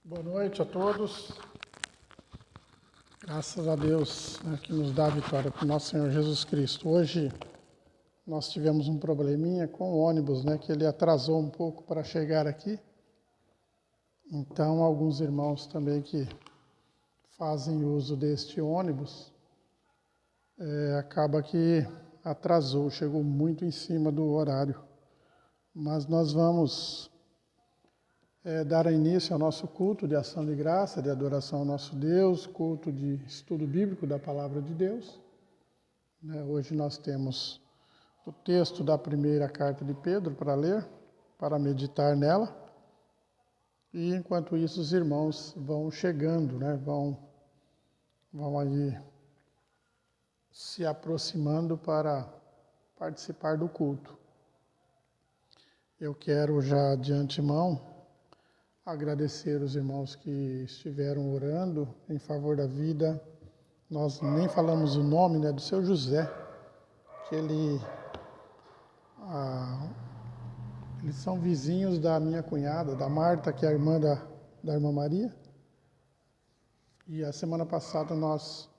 Boa noite a todos. Graças a Deus, né, que nos dá a vitória para o nosso Senhor Jesus Cristo. Hoje nós tivemos um probleminha com o ônibus, né, que ele atrasou um pouco para chegar aqui. Então, alguns irmãos também que fazem uso deste ônibus, acaba que atrasou, chegou muito em cima do horário. Mas nós vamos dar início ao nosso culto de ação de graça, de adoração ao nosso Deus, culto de estudo bíblico da Palavra de Deus. Hoje nós temos o texto da primeira carta de Pedro para ler, para meditar nela. E enquanto isso os irmãos vão chegando, vão aí se aproximando para participar do culto. Eu quero já de antemão agradecer os irmãos que estiveram orando em favor da vida. Nós nem falamos o nome, do seu José, que eles são vizinhos da minha cunhada, da Marta, que é a irmã da irmã Maria. E a semana passada nós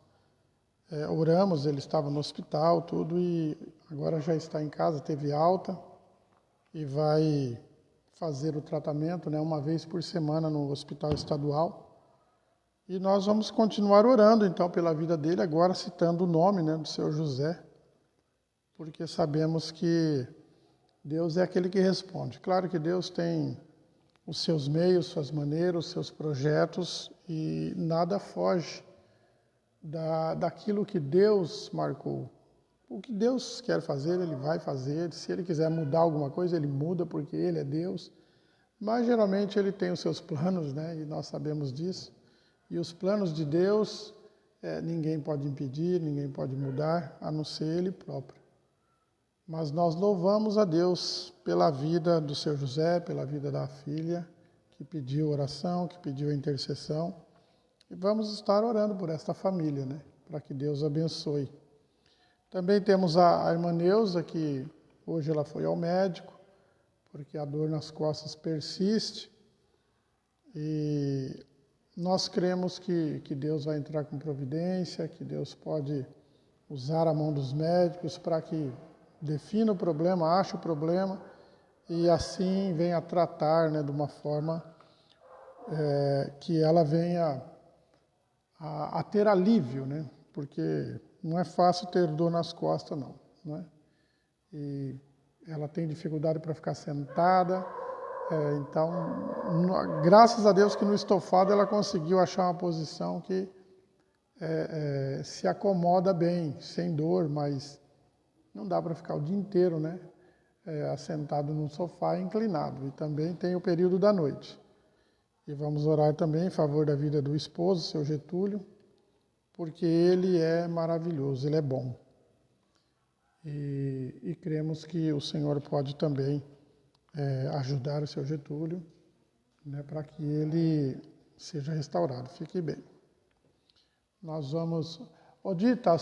oramos, ele estava no hospital, tudo, e agora já está em casa, teve alta e vai fazer o tratamento, uma vez por semana no hospital estadual. E nós vamos continuar orando, então, pela vida dele, agora citando o nome, do seu José, porque sabemos que Deus é aquele que responde. Claro que Deus tem os seus meios, suas maneiras, os seus projetos, e nada foge daquilo que Deus marcou. O que Deus quer fazer, Ele vai fazer. Se Ele quiser mudar alguma coisa, Ele muda, porque Ele é Deus. Mas geralmente Ele tem os seus planos, e nós sabemos disso. E os planos de Deus, ninguém pode impedir, ninguém pode mudar, a não ser Ele próprio. Mas nós louvamos a Deus pela vida do seu José, pela vida da filha, que pediu oração, que pediu intercessão. E vamos estar orando por esta família, para que Deus abençoe. Também temos a irmã Neuza, que hoje ela foi ao médico, porque a dor nas costas persiste. E nós cremos que Deus vai entrar com providência, que Deus pode usar a mão dos médicos para que defina o problema, ache o problema e assim venha tratar, de uma forma que ela venha a ter alívio, porque não é fácil ter dor nas costas, não. E ela tem dificuldade para ficar sentada, então, graças a Deus que no estofado ela conseguiu achar uma posição que se acomoda bem, sem dor, mas não dá para ficar o dia inteiro, assentado no sofá inclinado. E também tem o período da noite. E vamos orar também em favor da vida do esposo, seu Getúlio, porque ele é maravilhoso, ele é bom. E cremos que o Senhor pode também ajudar o seu Getúlio, para que ele seja restaurado. Fique bem. Nós vamos... Odita,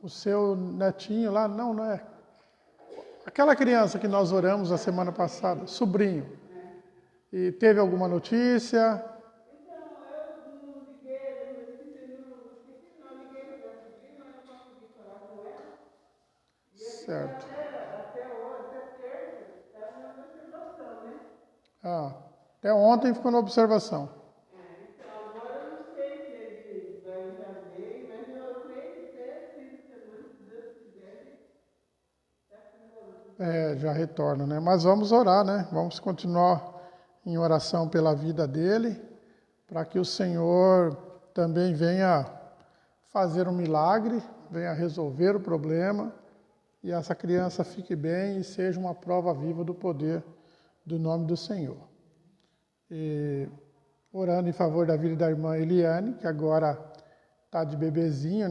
o seu netinho lá, não é... Aquela criança que nós oramos a semana passada, sobrinho, e teve alguma notícia? Certo. Até ontem ficou na observação. Agora eu não sei se ele vai já bem, mas eu creio que até fim de semana, se Deus quiser, já retorna, Mas vamos orar, Vamos continuar em oração pela vida dele, para que o Senhor também venha fazer um milagre, venha resolver o problema, e essa criança fique bem e seja uma prova viva do poder do nome do Senhor. E orando em favor da vida da irmã Eliane, que agora está de bebezinho,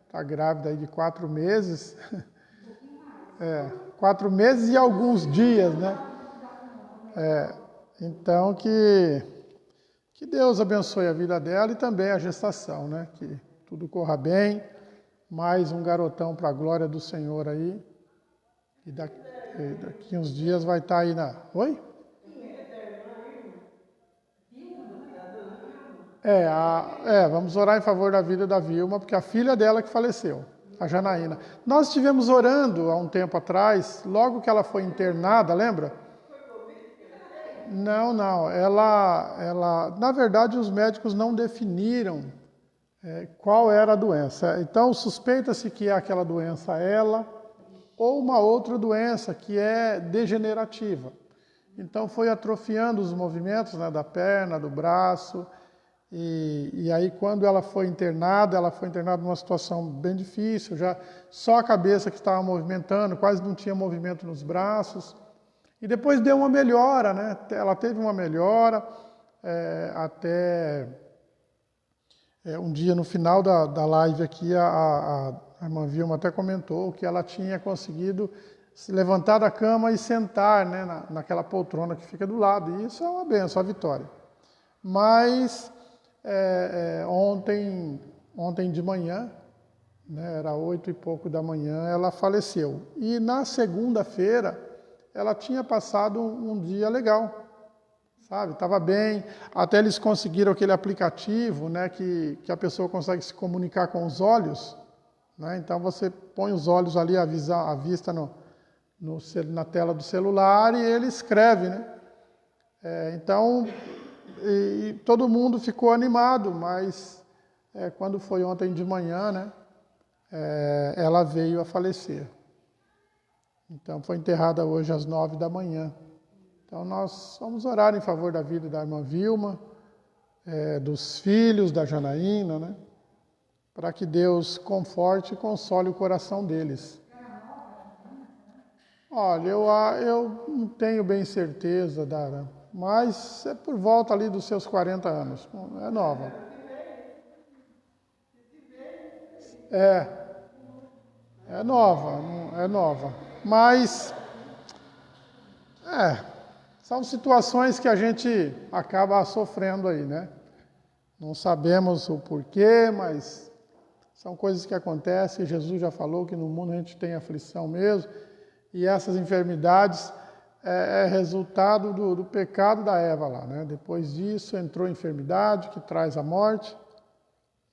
Está grávida aí de 4 meses. 4 meses e alguns dias, Então que Deus abençoe a vida dela e também a gestação, Que tudo corra bem. Mais um garotão para a glória do Senhor aí. E daqui uns dias vai estar aí na... Oi? Vamos orar em favor da vida da Vilma, porque a filha dela que faleceu, a Janaína. Nós estivemos orando há um tempo atrás, logo que ela foi internada, lembra? Não. Ela, na verdade, os médicos não definiram qual era a doença. Então, suspeita-se que é aquela doença ela ou uma outra doença que é degenerativa. Então, foi atrofiando os movimentos, né, da perna, do braço. E aí, quando ela foi internada numa situação bem difícil, já só a cabeça que estava movimentando, quase não tinha movimento nos braços. E depois deu uma melhora, né? Ela teve uma melhora, até um dia no final da live aqui, a irmã Vilma até comentou que ela tinha conseguido se levantar da cama e sentar, né, naquela poltrona que fica do lado. E isso é uma benção, a vitória. Mas ontem de manhã, né, era 8 e pouco da manhã, ela faleceu. E na segunda-feira, ela tinha passado um dia legal, sabe? Estava bem, até eles conseguiram aquele aplicativo, né, que a pessoa consegue se comunicar com os olhos, né? Então você põe os olhos ali, a vista na tela do celular e ele escreve, né? Então, todo mundo ficou animado, mas quando foi ontem de manhã, né, ela veio a falecer. Então, foi enterrada hoje às 9 da manhã. Então, nós vamos orar em favor da vida da irmã Vilma, dos filhos da Janaína, né? Para que Deus conforte e console o coração deles. Olha, eu não tenho bem certeza, Dara, mas é por volta ali dos seus 40 anos. É nova. É nova. Mas, são situações que a gente acaba sofrendo aí, né? Não sabemos o porquê, mas são coisas que acontecem. Jesus já falou que no mundo a gente tem aflição mesmo. E essas enfermidades é resultado do pecado da Eva lá, né? Depois disso entrou a enfermidade que traz a morte.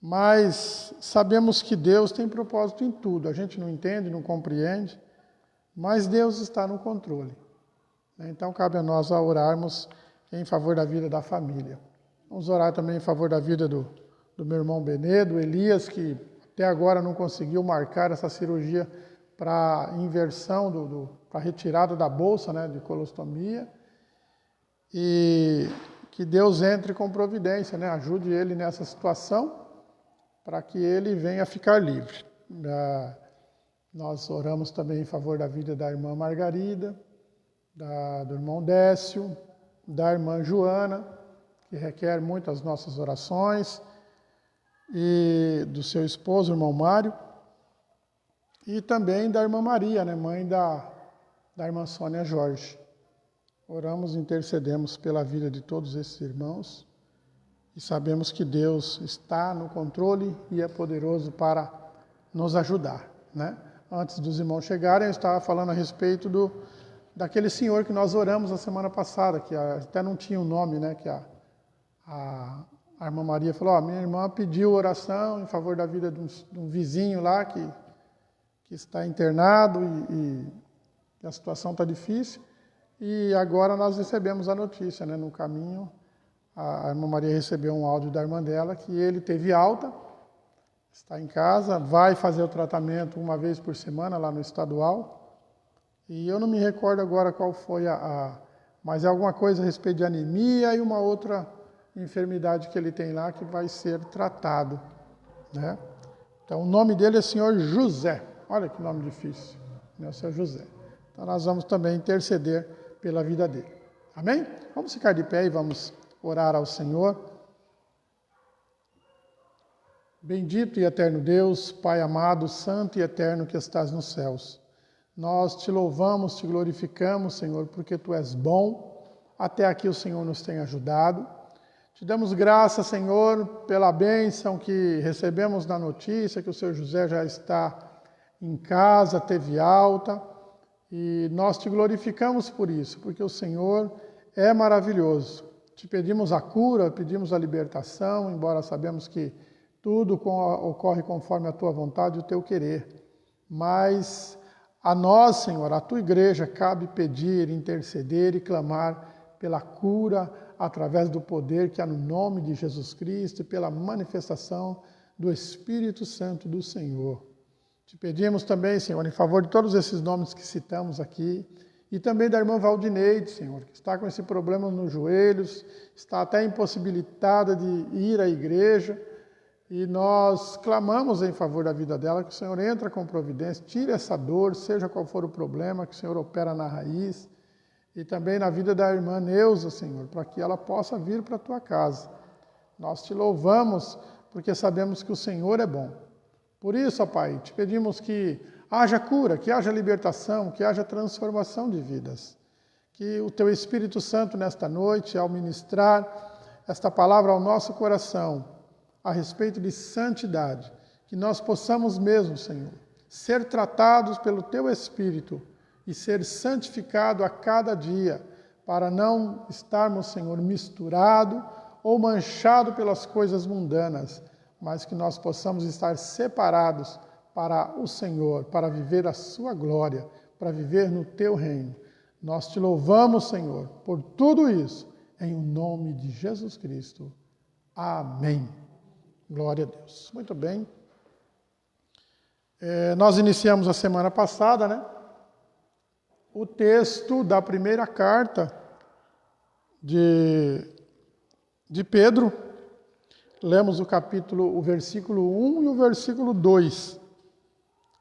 Mas sabemos que Deus tem propósito em tudo. A gente não entende, não compreende, mas Deus está no controle. Então cabe a nós orarmos em favor da vida da família. Vamos orar também em favor da vida do meu irmão Benê, do Elias, que até agora não conseguiu marcar essa cirurgia para inversão, para retirada da bolsa, né, de colostomia. E que Deus entre com providência, né, ajude ele nessa situação, para que ele venha ficar livre. Nós oramos também em favor da vida da irmã Margarida, do irmão Décio, da irmã Joana, que requer muito as nossas orações, e do seu esposo, o irmão Mário, e também da irmã Maria, né, mãe da irmã Sônia Jorge. Oramos e intercedemos pela vida de todos esses irmãos, e sabemos que Deus está no controle e é poderoso para nos ajudar, né? Antes dos irmãos chegarem, eu estava falando a respeito daquele senhor que nós oramos a semana passada, que até não tinha um nome, né? Que a irmã Maria falou, minha irmã pediu oração em favor da vida de um vizinho lá que está internado e a situação está difícil. E agora nós recebemos a notícia, né? No caminho, a irmã Maria recebeu um áudio da irmã dela que ele teve alta, está em casa, vai fazer o tratamento uma vez por semana lá no estadual. E eu não me recordo agora qual foi mas é alguma coisa a respeito de anemia e uma outra enfermidade que ele tem lá que vai ser tratado, né? Então, o nome dele é Senhor José. Olha que nome difícil, né? O Senhor José. Então, nós vamos também interceder pela vida dele. Amém? Vamos ficar de pé e vamos orar ao Senhor. Bendito e eterno Deus, Pai amado, santo e eterno que estás nos céus. Nós te louvamos, te glorificamos, Senhor, porque Tu és bom. Até aqui o Senhor nos tem ajudado. Te damos graça, Senhor, pela bênção que recebemos na notícia, que o Senhor José já está em casa, teve alta. E nós te glorificamos por isso, porque o Senhor é maravilhoso. te pedimos a cura, pedimos a libertação, embora sabemos que tudo ocorre conforme a tua vontade e o teu querer. Mas a nós, Senhor, a tua igreja, cabe pedir, interceder e clamar pela cura através do poder que há no nome de Jesus Cristo e pela manifestação do Espírito Santo do Senhor. Te pedimos também, Senhor, em favor de todos esses nomes que citamos aqui, e também da irmã Valdineide, Senhor, que está com esse problema nos joelhos, está até impossibilitada de ir à igreja, e nós clamamos em favor da vida dela, que o Senhor entra com providência, tire essa dor, seja qual for o problema, que o Senhor opera na raiz, e também na vida da irmã Neuza, Senhor, para que ela possa vir para a tua casa. Nós te louvamos, porque sabemos que o Senhor é bom. Por isso, ó Pai, te pedimos que haja cura, que haja libertação, que haja transformação de vidas. Que o Teu Espírito Santo, nesta noite, ao ministrar esta palavra ao nosso coração, a respeito de santidade, que nós possamos mesmo, Senhor, ser tratados pelo Teu Espírito e ser santificado a cada dia, para não estarmos, Senhor, misturado ou manchado pelas coisas mundanas, mas que nós possamos estar separados para o Senhor, para viver a sua glória, para viver no teu reino. Nós te louvamos, Senhor, por tudo isso, em nome de Jesus Cristo. Amém. Glória a Deus. Muito bem. Nós iniciamos a semana passada, né? O texto da primeira carta de Pedro. Lemos o versículo 1 e o versículo 2.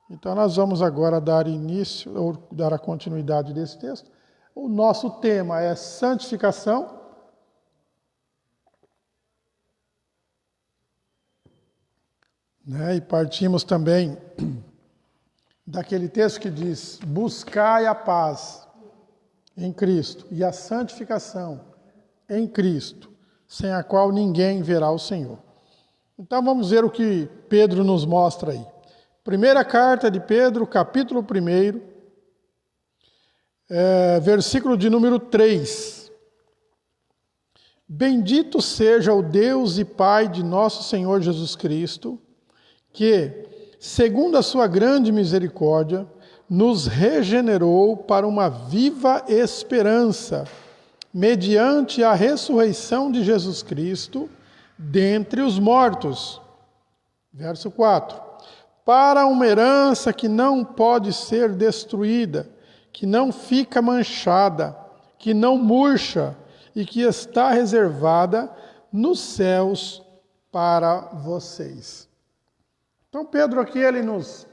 Então, nós vamos agora dar início, ou dar a continuidade desse texto. O nosso tema é santificação. E partimos também daquele texto que diz: buscai a paz em Cristo e a santificação em Cristo, sem a qual ninguém verá o Senhor. Então vamos ver o que Pedro nos mostra aí. Primeira carta de Pedro, capítulo 1, versículo de número 3. Bendito seja o Deus e Pai de nosso Senhor Jesus Cristo, que, segundo a sua grande misericórdia, nos regenerou para uma viva esperança, mediante a ressurreição de Jesus Cristo dentre os mortos. Verso 4. Para uma herança que não pode ser destruída, que não fica manchada, que não murcha e que está reservada nos céus para vocês. Então Pedro aqui ele nos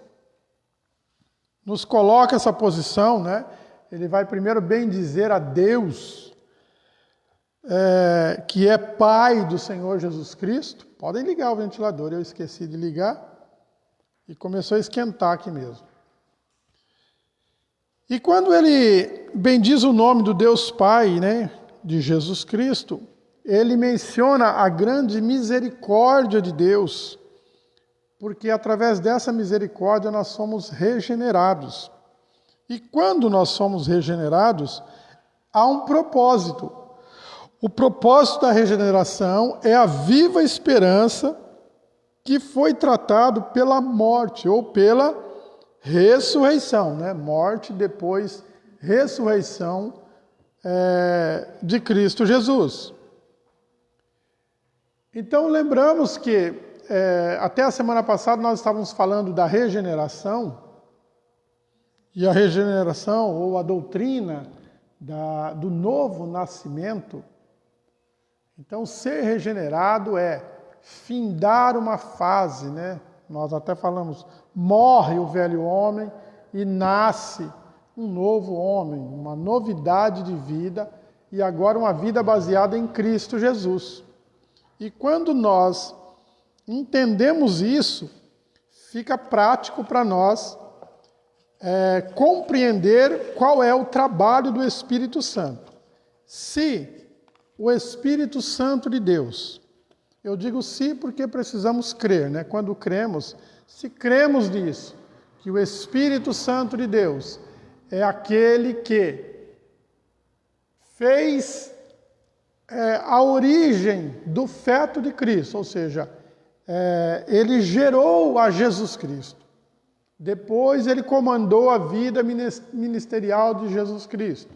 coloca essa posição, né? Ele vai primeiro bendizer a Deus, que é Pai do Senhor Jesus Cristo. Podem ligar o ventilador, eu esqueci de ligar. E começou a esquentar aqui mesmo. E quando ele bendiz o nome do Deus Pai, né, de Jesus Cristo, ele menciona a grande misericórdia de Deus, porque através dessa misericórdia nós somos regenerados. E quando nós somos regenerados, há um propósito. O propósito da regeneração é a viva esperança que foi tratado pela morte ou pela ressurreição, né? Morte, depois ressurreição de Cristo Jesus. Então lembramos que até a semana passada nós estávamos falando da regeneração, e a regeneração ou a doutrina do novo nascimento. Então ser regenerado é findar uma fase, né? Nós até falamos, morre o velho homem e nasce um novo homem, uma novidade de vida, e agora uma vida baseada em Cristo Jesus. E quando nós entendemos isso, fica prático para nós compreender qual é o trabalho do Espírito Santo. Se o Espírito Santo de Deus, eu digo sim porque precisamos crer, né? Quando cremos, se cremos nisso, que o Espírito Santo de Deus é aquele que fez a origem do feto de Cristo, ou seja, ele gerou a Jesus Cristo. Depois ele comandou a vida ministerial de Jesus Cristo.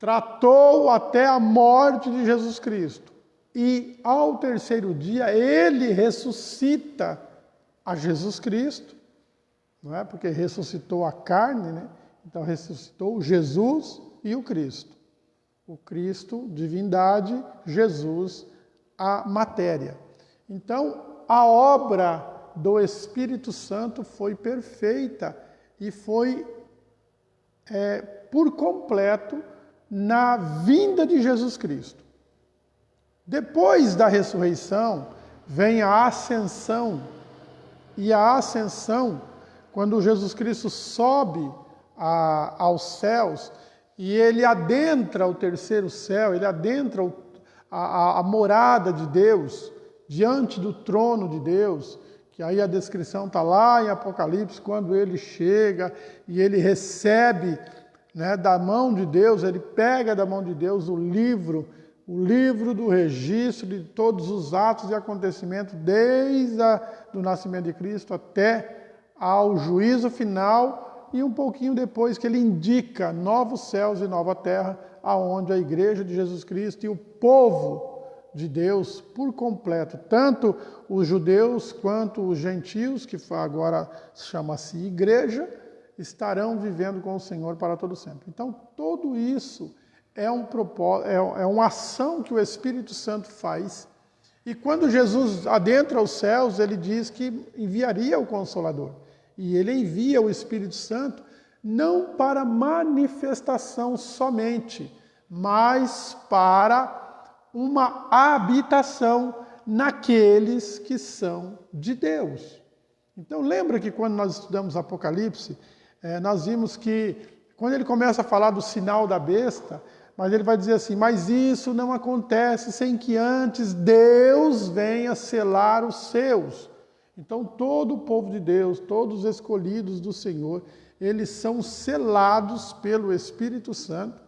Tratou até a morte de Jesus Cristo. E ao terceiro dia ele ressuscita a Jesus Cristo, não é? Porque ressuscitou a carne, né? Então ressuscitou Jesus e o Cristo. O Cristo, divindade, Jesus, a matéria. Então, a obra do Espírito Santo foi perfeita e foi por completo na vinda de Jesus Cristo. Depois da ressurreição, vem a ascensão. E a ascensão, quando Jesus Cristo sobe aos céus, e ele adentra o terceiro céu, ele adentra a morada de Deus, diante do trono de Deus, que aí a descrição está lá em Apocalipse, quando ele chega e ele recebe, né, da mão de Deus, ele pega da mão de Deus o livro do registro de todos os atos e acontecimentos, desde do nascimento de Cristo até ao juízo final, e um pouquinho depois que ele indica novos céus e nova terra, aonde a igreja de Jesus Cristo e o povo de Deus por completo, tanto os judeus quanto os gentios, que agora chama-se igreja, estarão vivendo com o Senhor para todo sempre. Então, tudo isso é uma ação que o Espírito Santo faz. E quando Jesus adentra os céus, ele diz que enviaria o Consolador. E ele envia o Espírito Santo não para manifestação somente, mas para uma habitação naqueles que são de Deus. Então lembra que quando nós estudamos Apocalipse, nós vimos que quando ele começa a falar do sinal da besta, mas ele vai dizer assim, mas isso não acontece sem que antes Deus venha selar os seus. Então todo o povo de Deus, todos os escolhidos do Senhor, eles são selados pelo Espírito Santo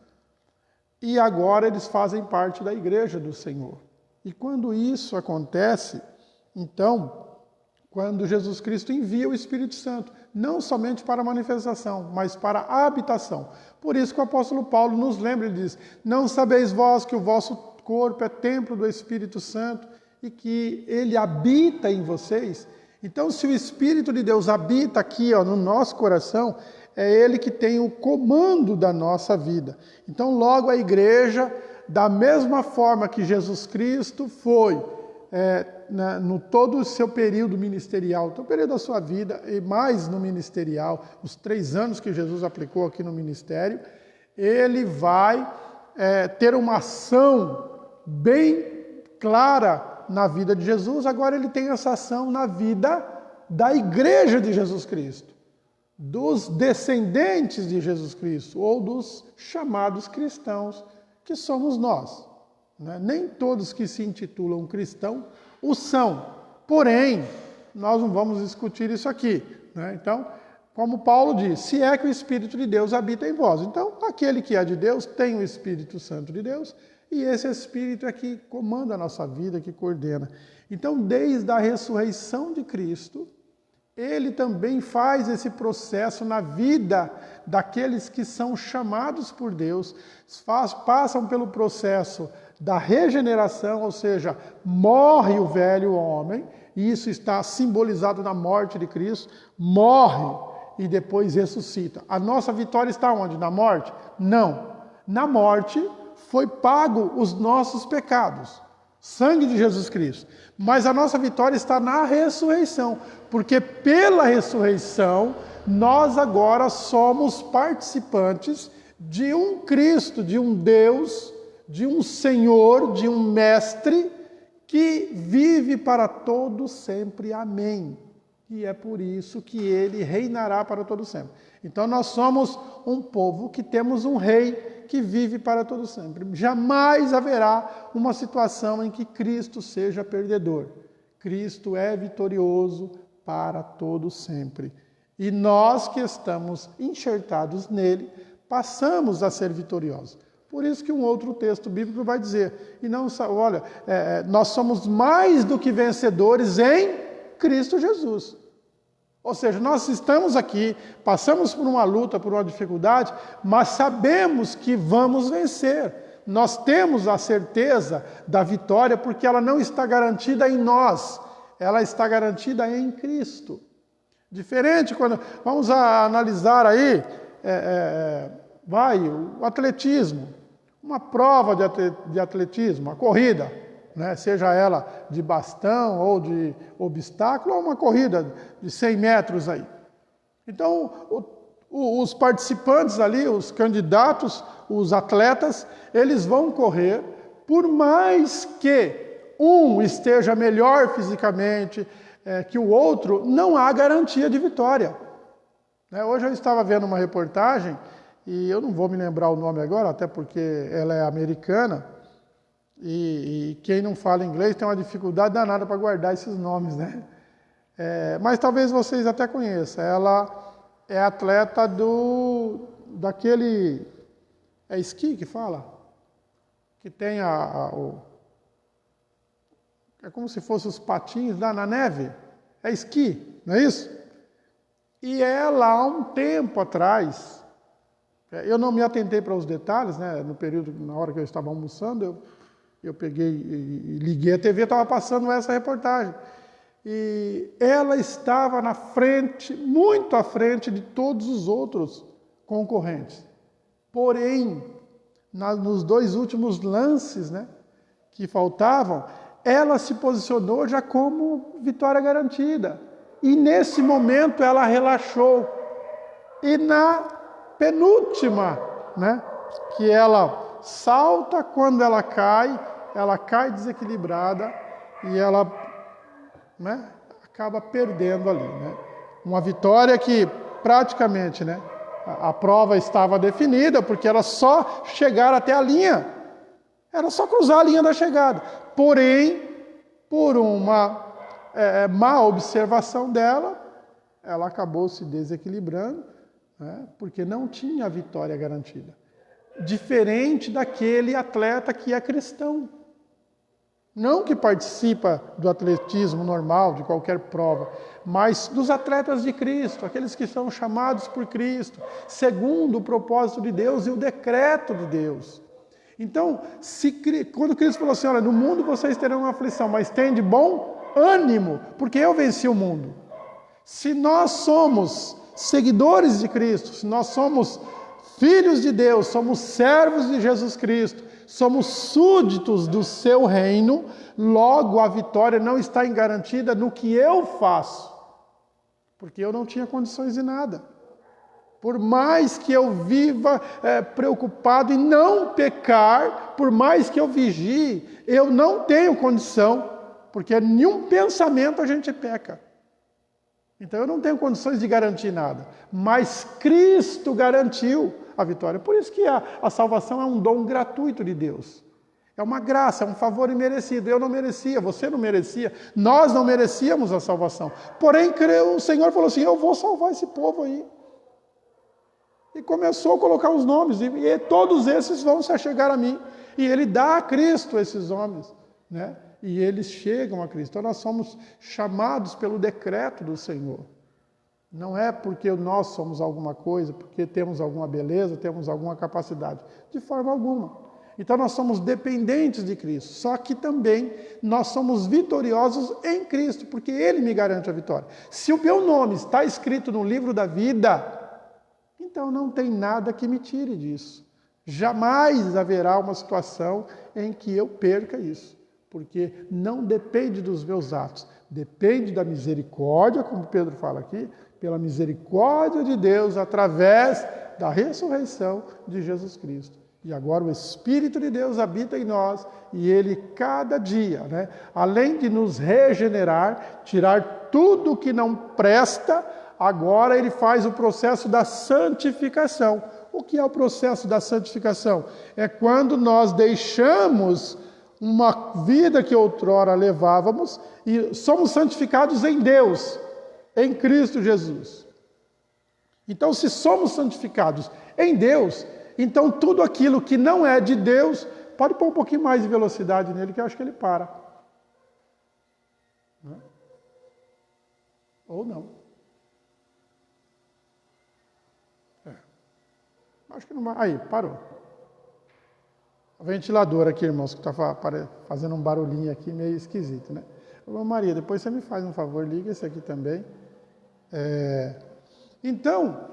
e agora eles fazem parte da igreja do Senhor. E quando isso acontece, então, quando Jesus Cristo envia o Espírito Santo, não somente para a manifestação, mas para a habitação. Por isso que o apóstolo Paulo nos lembra, ele diz, não sabeis vós que o vosso corpo é templo do Espírito Santo e que ele habita em vocês? Então, se o Espírito de Deus habita aqui, no nosso coração, é ele que tem o comando da nossa vida. Então, logo a igreja, da mesma forma que Jesus Cristo foi, no todo o seu período ministerial, todo o período da sua vida, e mais no ministerial, os 3 anos que Jesus aplicou aqui no ministério, ele vai ter uma ação bem clara na vida de Jesus, agora ele tem essa ação na vida da igreja de Jesus Cristo, dos descendentes de Jesus Cristo, ou dos chamados cristãos, que somos nós. Nem todos que se intitulam cristão o são, porém, nós não vamos discutir isso aqui. Então, como Paulo diz, se é que o Espírito de Deus habita em vós. Então, aquele que é de Deus tem o Espírito Santo de Deus, e esse Espírito é que comanda a nossa vida, que coordena. Então, desde a ressurreição de Cristo, ele também faz esse processo na vida daqueles que são chamados por Deus, passam pelo processo da regeneração, ou seja, morre o velho homem, e isso está simbolizado na morte de Cristo, morre e depois ressuscita. A nossa vitória está onde? Na morte? Não. Na morte foi pago os nossos pecados, sangue de Jesus Cristo. Mas a nossa vitória está na ressurreição, porque pela ressurreição nós agora somos participantes de um Cristo, de um Deus, de um Senhor, de um Mestre que vive para todo sempre. Amém. E é por isso que ele reinará para todo sempre. Então nós somos um povo que temos um rei que vive para todo sempre. Jamais haverá uma situação em que Cristo seja perdedor. Cristo é vitorioso para todo sempre. E nós que estamos enxertados nele, passamos a ser vitoriosos. Por isso que um outro texto bíblico vai dizer, e não, olha, nós somos mais do que vencedores em Cristo Jesus. Ou seja, nós estamos aqui, passamos por uma luta, por uma dificuldade, mas sabemos que vamos vencer. Nós temos a certeza da vitória porque ela não está garantida em nós, ela está garantida em Cristo. Diferente quando vamos analisar aí, o atletismo, uma prova de atletismo, uma corrida, né? Seja ela de bastão ou de obstáculo, ou uma corrida de 100 metros aí. Então, os participantes ali, os candidatos, os atletas, eles vão correr, por mais que um esteja melhor fisicamente que o outro, não há garantia de vitória. Hoje eu estava vendo uma reportagem, e eu não vou me lembrar o nome agora, até porque ela é americana, e quem não fala inglês tem uma dificuldade danada para guardar esses nomes, né? Mas talvez vocês até conheçam. Ela é atleta daquele... É esqui que fala? Que tem é como se fossem os patins lá na neve. É esqui, não é isso? E ela, há um tempo atrás, eu não me atentei para os detalhes, né? No período, na hora que eu estava almoçando, eu peguei e liguei a TV, estava passando essa reportagem. E ela estava na frente, muito à frente de todos os outros concorrentes. Porém, nos 2 últimos lances, né, que faltavam, ela se posicionou já como vitória garantida. E nesse momento ela relaxou. E na penúltima, né, que ela salta, quando ela cai desequilibrada e ela, né, acaba perdendo ali, né? Uma vitória que praticamente, né, a prova estava definida, porque era só chegar até a linha, era só cruzar a linha da chegada. Porém, por uma má observação dela, ela acabou se desequilibrando, né, porque não tinha a vitória garantida. Diferente daquele atleta que é cristão. Não que participa do atletismo normal, de qualquer prova, mas dos atletas de Cristo, aqueles que são chamados por Cristo, segundo o propósito de Deus e o decreto de Deus. Então, quando Cristo falou assim, olha, no mundo vocês terão uma aflição, mas tem de bom ânimo, porque eu venci o mundo. Se nós somos seguidores de Cristo, se nós somos filhos de Deus, somos servos de Jesus Cristo, somos súditos do seu reino, logo a vitória não está garantida no que eu faço, porque eu não tinha condições de nada. Por mais que eu viva preocupado em não pecar, por mais que eu vigie, eu não tenho condição, porque nenhum pensamento a gente peca. Então eu não tenho condições de garantir nada, mas Cristo garantiu a vitória. Por isso que a salvação é um dom gratuito de Deus. É uma graça, é um favor imerecido. Eu não merecia, você não merecia, nós não merecíamos a salvação. Porém, o Senhor falou assim, eu vou salvar esse povo aí. E começou a colocar os nomes, e todos esses vão se achegar a mim. E Ele dá a Cristo esses homens, né? E eles chegam a Cristo. Então nós somos chamados pelo decreto do Senhor. Não é porque nós somos alguma coisa, porque temos alguma beleza, temos alguma capacidade. De forma alguma. Então nós somos dependentes de Cristo. Só que também nós somos vitoriosos em Cristo, porque Ele me garante a vitória. Se o meu nome está escrito no livro da vida, então não tem nada que me tire disso. Jamais haverá uma situação em que eu perca isso. Porque não depende dos meus atos, depende da misericórdia, como Pedro fala aqui, pela misericórdia de Deus, através da ressurreição de Jesus Cristo. E agora o Espírito de Deus habita em nós, e Ele cada dia, né, além de nos regenerar, tirar tudo que não presta, agora Ele faz o processo da santificação. O que é o processo da santificação? É quando nós deixamos uma vida que outrora levávamos e somos santificados em Deus, em Cristo Jesus. Então, se somos santificados em Deus, Então tudo aquilo que não é de Deus, pode pôr um pouquinho mais de velocidade nele, que eu acho que ele para. Ou não. Acho que não vai. Aí, parou. O ventilador aqui, irmãos, que está fazendo um barulhinho aqui meio esquisito, né? Ô Maria, depois você me faz um favor, liga esse aqui também. Então,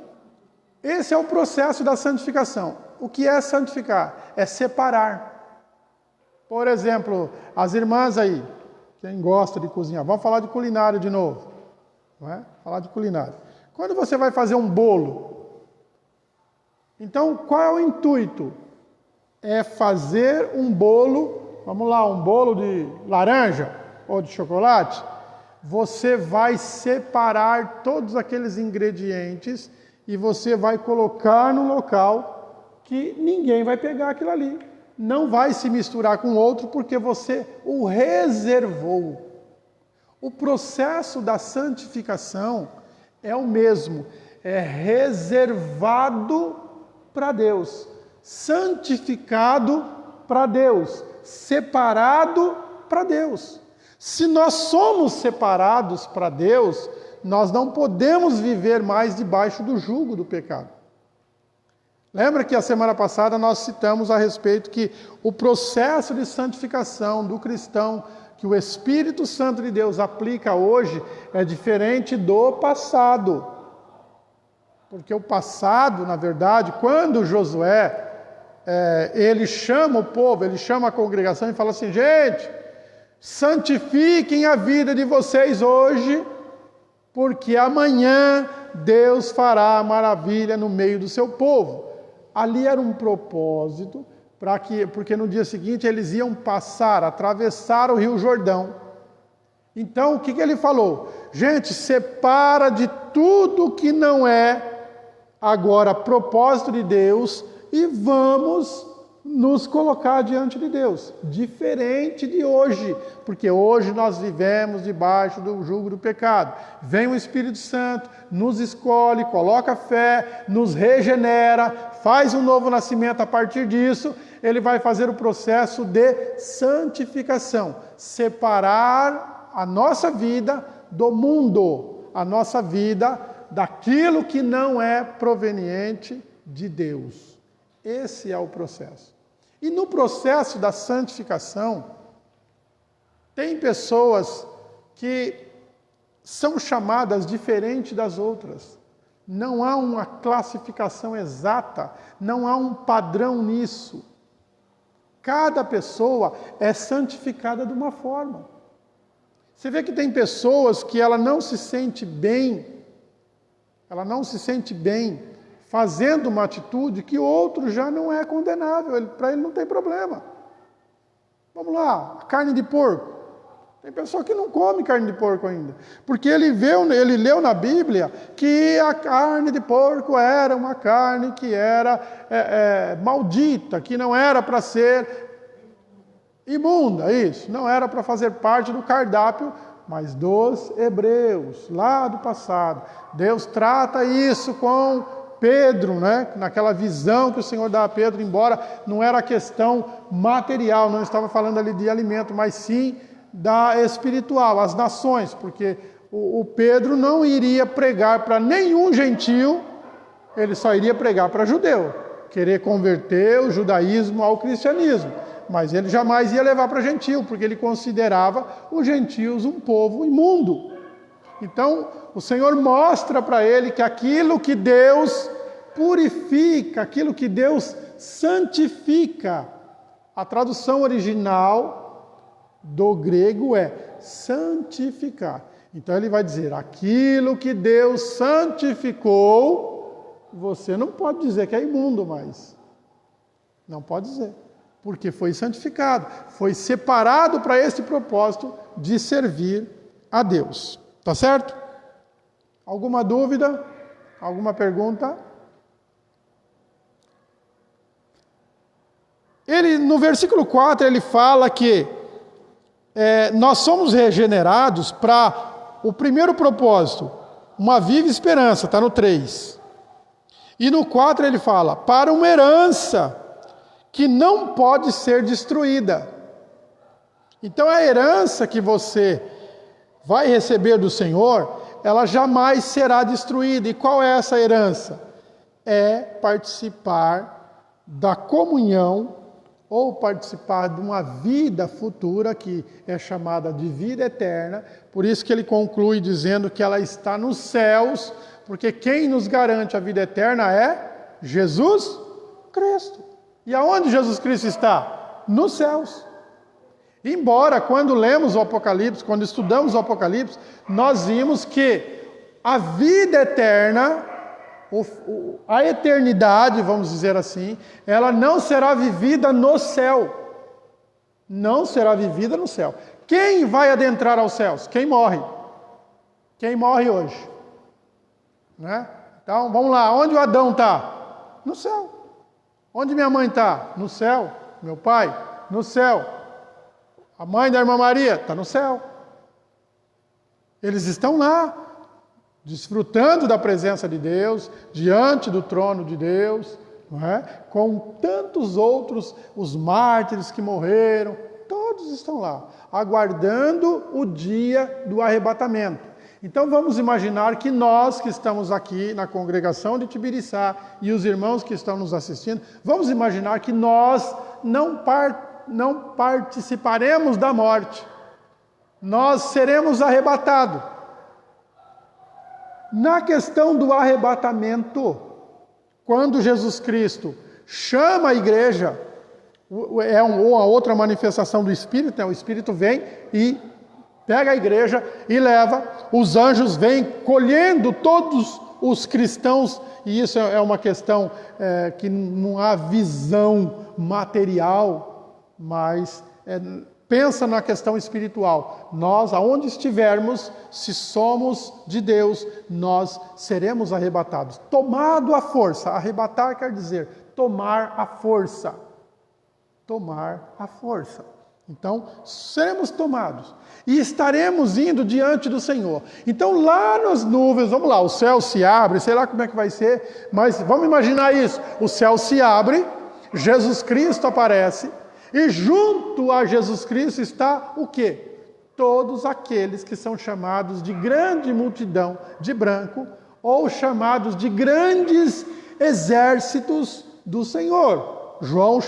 esse é o processo da santificação. O que é santificar? É separar. Por exemplo, as irmãs aí, quem gosta de cozinhar, vamos falar de culinária de novo. Não é? Falar de culinária. Quando você vai fazer um bolo, então qual é o intuito? É fazer um bolo, vamos lá, um bolo de laranja ou de chocolate. Você vai separar todos aqueles ingredientes e você vai colocar no local que ninguém vai pegar aquilo ali. Não vai se misturar com outro porque você o reservou. O processo da santificação é o mesmo, é reservado para Deus, santificado para Deus, separado para Deus. Se nós somos separados para Deus, nós não podemos viver mais debaixo do jugo do pecado. Lembra que a semana passada nós citamos a respeito que o processo de santificação do cristão, que o Espírito Santo de Deus aplica hoje, é diferente do passado. Porque o passado, na verdade, quando Josué, ele chama o povo, ele chama a congregação e fala assim, gente, santifiquem a vida de vocês hoje, porque amanhã Deus fará maravilha no meio do seu povo. Ali era um propósito, porque no dia seguinte eles iam atravessar o Rio Jordão. Então, o que ele falou? Gente, separa de tudo que não é agora propósito de Deus e vamos nos colocar diante de Deus. Diferente de hoje, porque hoje nós vivemos debaixo do jugo do pecado. Vem o Espírito Santo, nos escolhe, coloca fé, nos regenera, faz um novo nascimento. A partir disso, ele vai fazer o processo de santificação. Separar a nossa vida do mundo, a nossa vida daquilo que não é proveniente de Deus. Esse é o processo. E no processo da santificação, tem pessoas que são chamadas diferente das outras. Não há uma classificação exata, não há um padrão nisso. Cada pessoa é santificada de uma forma. Você vê que tem pessoas que ela não se sente bem fazendo uma atitude que outro já não é condenável, para ele não tem problema. Vamos lá, carne de porco. Tem pessoa que não come carne de porco ainda, porque ele leu na Bíblia que a carne de porco era uma carne que era maldita, que não era para ser imunda, isso, não era para fazer parte do cardápio, mas dos hebreus, lá do passado. Deus trata isso com Pedro, né? Naquela visão que o Senhor dá a Pedro, embora não era questão material, não estava falando ali de alimento, mas sim da espiritual, as nações, porque o Pedro não iria pregar para nenhum gentil, ele só iria pregar para judeu, querer converter o judaísmo ao cristianismo, mas ele jamais ia levar para gentil, porque ele considerava os gentios um povo imundo. Então, o Senhor mostra para ele que aquilo que Deus purifica, aquilo que Deus santifica, a tradução original do grego é santificar. Então ele vai dizer, aquilo que Deus santificou, você não pode dizer que é imundo mais. Não pode dizer. Porque foi santificado, foi separado para esse propósito de servir a Deus. Tá certo? Alguma dúvida? Alguma pergunta? No versículo 4, ele fala que nós somos regenerados para o primeiro propósito, uma viva esperança, está no 3. E no 4 ele fala, para uma herança que não pode ser destruída. Então a herança que você vai receber do Senhor, ela jamais será destruída. E qual é essa herança? É participar da comunhão ou participar de uma vida futura que é chamada de vida eterna. Por isso que ele conclui dizendo que ela está nos céus, porque quem nos garante a vida eterna é Jesus Cristo. E aonde Jesus Cristo está? Nos céus. Embora, quando lemos o Apocalipse, quando estudamos o Apocalipse, nós vimos que a vida eterna, a eternidade, vamos dizer assim, ela não será vivida no céu. Não será vivida no céu. Quem vai adentrar aos céus? Quem morre. Quem morre hoje. Né? Então, vamos lá. Onde o Adão está? No céu. Onde minha mãe está? No céu. Meu pai? No céu. A mãe da irmã Maria está no céu. Eles estão lá, desfrutando da presença de Deus, diante do trono de Deus, não é? Com tantos outros, os mártires que morreram, todos estão lá, aguardando o dia do arrebatamento. Então vamos imaginar que nós que estamos aqui na congregação de Tibiriçá e os irmãos que estão nos assistindo, vamos imaginar que nós não participaremos da morte. Nós seremos arrebatados. Na questão do arrebatamento, quando Jesus Cristo chama a igreja, é uma outra manifestação do Espírito, né? O Espírito vem e pega a igreja e leva, os anjos vêm colhendo todos os cristãos, e isso é uma questão que não há visão material, mas pensa na questão espiritual. Nós, aonde estivermos, se somos de Deus, nós seremos arrebatados. Tomado à força. Arrebatar quer dizer tomar à força. Tomar à força. Então, seremos tomados. E estaremos indo diante do Senhor. Então, lá nas nuvens, vamos lá, o céu se abre, sei lá como é que vai ser, mas vamos imaginar isso. O céu se abre, Jesus Cristo aparece, e junto a Jesus Cristo está o quê? Todos aqueles que são chamados de grande multidão de branco, ou chamados de grandes exércitos do Senhor. João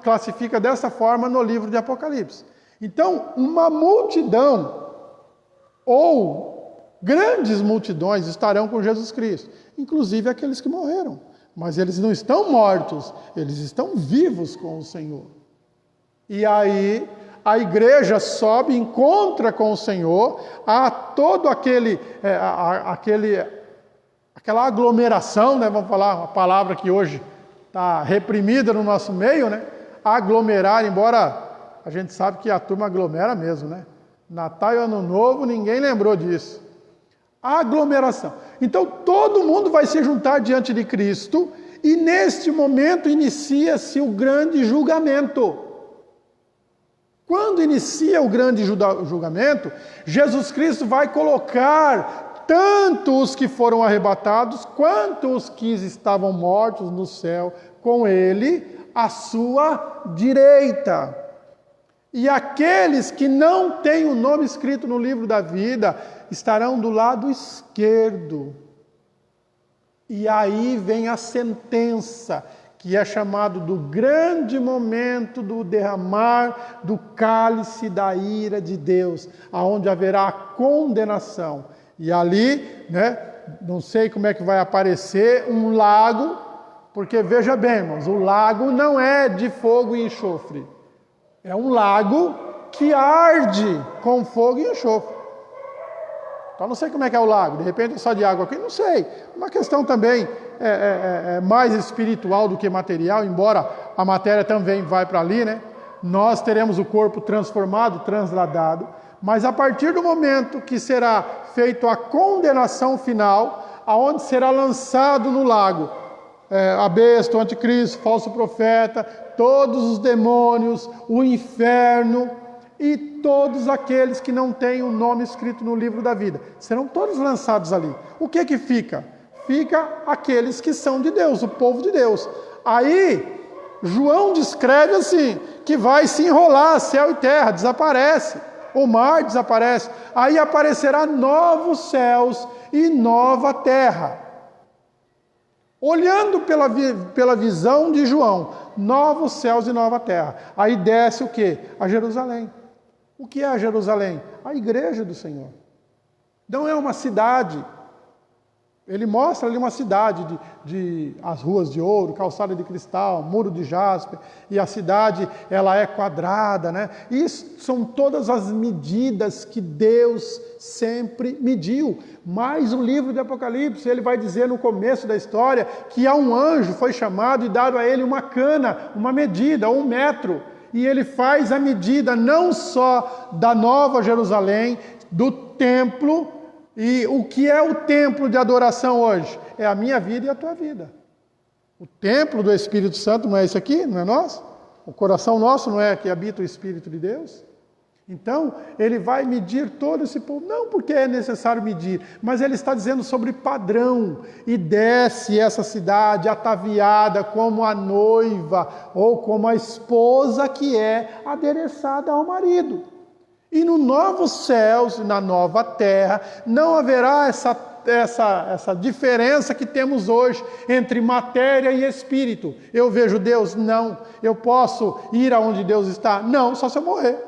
classifica dessa forma no livro de Apocalipse. Então, uma multidão, ou grandes multidões estarão com Jesus Cristo, inclusive aqueles que morreram. Mas eles não estão mortos, eles estão vivos com o Senhor. E aí a igreja sobe, encontra com o Senhor, há todo aquela aglomeração, né? Vamos falar uma palavra que hoje está reprimida no nosso meio, né? Aglomerar, embora a gente sabe que a turma aglomera mesmo, né? Natal e Ano Novo, ninguém lembrou disso. Aglomeração. Então todo mundo vai se juntar diante de Cristo, e neste momento inicia-se o grande julgamento. Quando inicia o grande julgamento, Jesus Cristo vai colocar tanto os que foram arrebatados, quanto os que estavam mortos no céu com Ele, à sua direita. E aqueles que não têm o nome escrito no livro da vida, estarão do lado esquerdo. E aí vem a sentença, que é chamado do grande momento do derramar do cálice da ira de Deus, aonde haverá a condenação. E ali, né, não sei como é que vai aparecer um lago, porque veja bem, irmãos, o lago não é de fogo e enxofre. É um lago que arde com fogo e enxofre. Então não sei como é que é o lago, de repente é só de água aqui, não sei. Uma questão também mais espiritual do que material, embora a matéria também vai para ali, né? Nós teremos o corpo transformado, transladado, mas a partir do momento que será feita a condenação final, aonde será lançado no lago a besta, o anticristo, o falso profeta, todos os demônios, o inferno e todos aqueles que não têm o nome escrito no livro da vida, serão todos lançados ali. O que fica? fica aqueles que são de Deus, o povo de Deus. Aí, João descreve assim, que vai se enrolar céu e terra, desaparece, o mar desaparece, aí aparecerá novos céus e nova terra. Olhando pela visão de João, novos céus e nova terra. Aí desce o quê? A Jerusalém. O que é a Jerusalém? A igreja do Senhor. Não é uma cidade. Ele mostra ali uma cidade de as ruas de ouro, calçada de cristal, muro de jaspe, e a cidade ela é quadrada, né? Isso são todas as medidas que Deus sempre mediu. Mas o livro de Apocalipse, ele vai dizer no começo da história que há um anjo, foi chamado e dado a ele uma cana, uma medida, 1 metro. E ele faz a medida não só da Nova Jerusalém, do templo. E o que é o templo de adoração hoje? É a minha vida e a tua vida. O templo do Espírito Santo não é esse aqui? Não é nós? O coração nosso não é que habita o Espírito de Deus? Então, ele vai medir todo esse povo. Não porque é necessário medir, mas ele está dizendo sobre padrão. E desce essa cidade ataviada como a noiva ou como a esposa que é adereçada ao marido. E no novo céus e na nova terra não haverá essa diferença que temos hoje entre matéria e espírito. Eu vejo Deus? Não. Eu posso ir aonde Deus está? Não, só se eu morrer.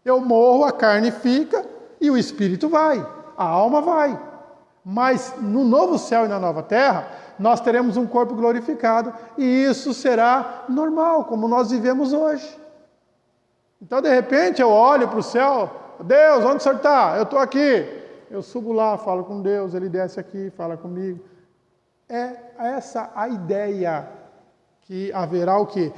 Eu morro, a carne fica e o espírito vai, a alma vai. Mas no novo céu e na nova terra, nós teremos um corpo glorificado e isso será normal, como nós vivemos hoje. Então, de repente, eu olho para o céu, Deus, onde o Senhor está? Eu estou aqui. Eu subo lá, falo com Deus, Ele desce aqui, fala comigo. É essa a ideia que haverá o quê?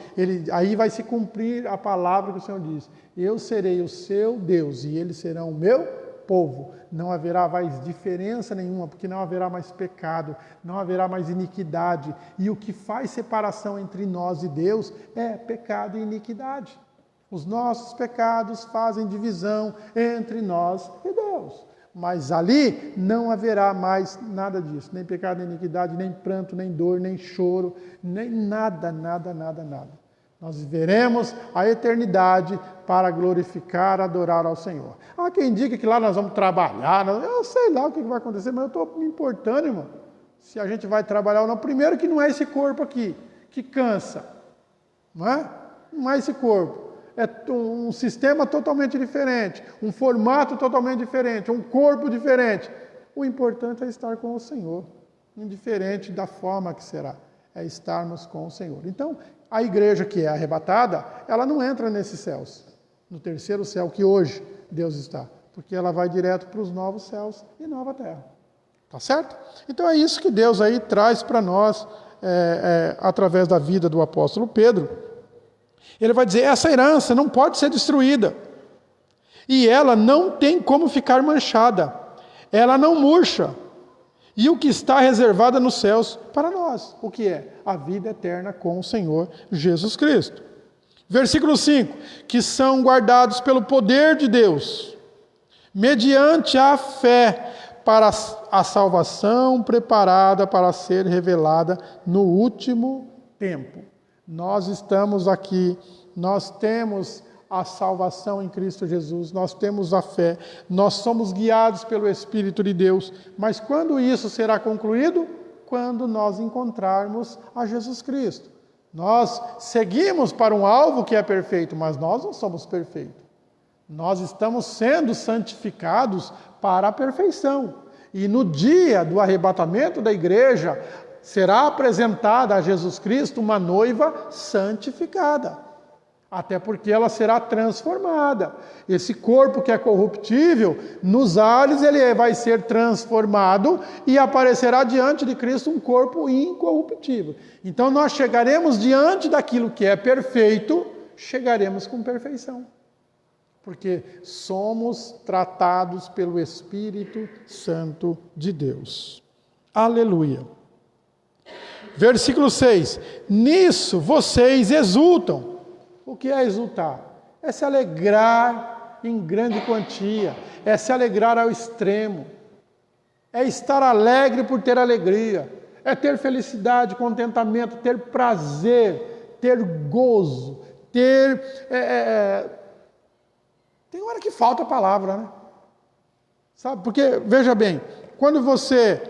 Aí vai se cumprir a palavra que o Senhor diz. Eu serei o seu Deus e eles serão o meu povo. Não haverá mais diferença nenhuma, porque não haverá mais pecado, não haverá mais iniquidade. E o que faz separação entre nós e Deus é pecado e iniquidade. Os nossos pecados fazem divisão entre nós e Deus. Mas ali não haverá mais nada disso. Nem pecado, nem iniquidade, nem pranto, nem dor, nem choro, nem nada. Nós viveremos a eternidade para glorificar, adorar ao Senhor. Há quem diga que lá nós vamos trabalhar. Eu sei lá o que vai acontecer, mas eu estou me importando, irmão. Se a gente vai trabalhar ou não. Primeiro que não é esse corpo aqui, que cansa. Não é? Não é esse corpo. É um sistema totalmente diferente, um formato totalmente diferente, um corpo diferente. O importante é estar com o Senhor, indiferente da forma que será, é estarmos com o Senhor. Então, a igreja que é arrebatada, ela não entra nesses céus, no terceiro céu que hoje Deus está, porque ela vai direto para os novos céus e nova terra. Tá certo? Então é isso que Deus aí traz para nós, através da vida do apóstolo Pedro. Ele vai dizer, essa herança não pode ser destruída. E ela não tem como ficar manchada. Ela não murcha. E o que está reservado nos céus para nós. O que é? A vida eterna com o Senhor Jesus Cristo. Versículo 5. Que são guardados pelo poder de Deus, mediante a fé, para a salvação preparada para ser revelada no último tempo. Nós estamos aqui, nós temos a salvação em Cristo Jesus, nós temos a fé, nós somos guiados pelo Espírito de Deus, mas quando isso será concluído? Quando nós encontrarmos a Jesus Cristo. Nós seguimos para um alvo que é perfeito, mas nós não somos perfeitos. Nós estamos sendo santificados para a perfeição. E no dia do arrebatamento da igreja, será apresentada a Jesus Cristo uma noiva santificada. Até porque ela será transformada. Esse corpo que é corruptível, nos ares ele vai ser transformado e aparecerá diante de Cristo um corpo incorruptível. Então nós chegaremos diante daquilo que é perfeito, chegaremos com perfeição. Porque somos tratados pelo Espírito Santo de Deus. Aleluia. Versículo 6. Nisso vocês exultam. O que é exultar? É se alegrar em grande quantia. É se alegrar ao extremo. é estar alegre por ter alegria, é ter felicidade, contentamento, ter prazer, ter gozo, ter... Tem hora que falta a palavra, né? Sabe? Porque, veja bem, quando você...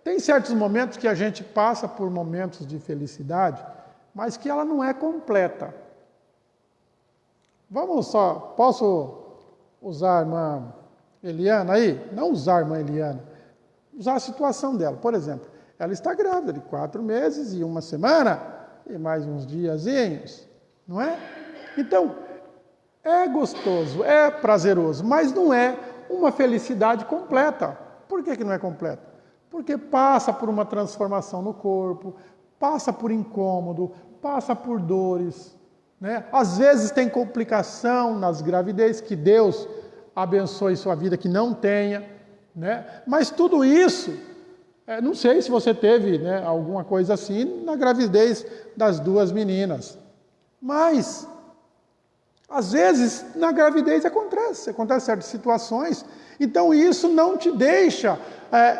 tem certos momentos que a gente passa por momentos de felicidade, mas que ela não é completa. Posso usar a irmã Eliana aí? Não usar a irmã Eliana, usar a situação dela. Por exemplo, ela está grávida de 4 meses e 1 semana, e mais uns diazinhos, não é? Então, é gostoso, é prazeroso, mas não é uma felicidade completa. Por que não é completa? Porque passa por uma transformação no corpo, passa por incômodo, passa por dores, né? Às vezes tem complicação nas gravidez, que Deus abençoe sua vida, que não tenha, né? Mas tudo isso, não sei se você teve, né, alguma coisa assim na gravidez das 2 meninas, mas às vezes na gravidez acontece certas situações, então isso não te deixa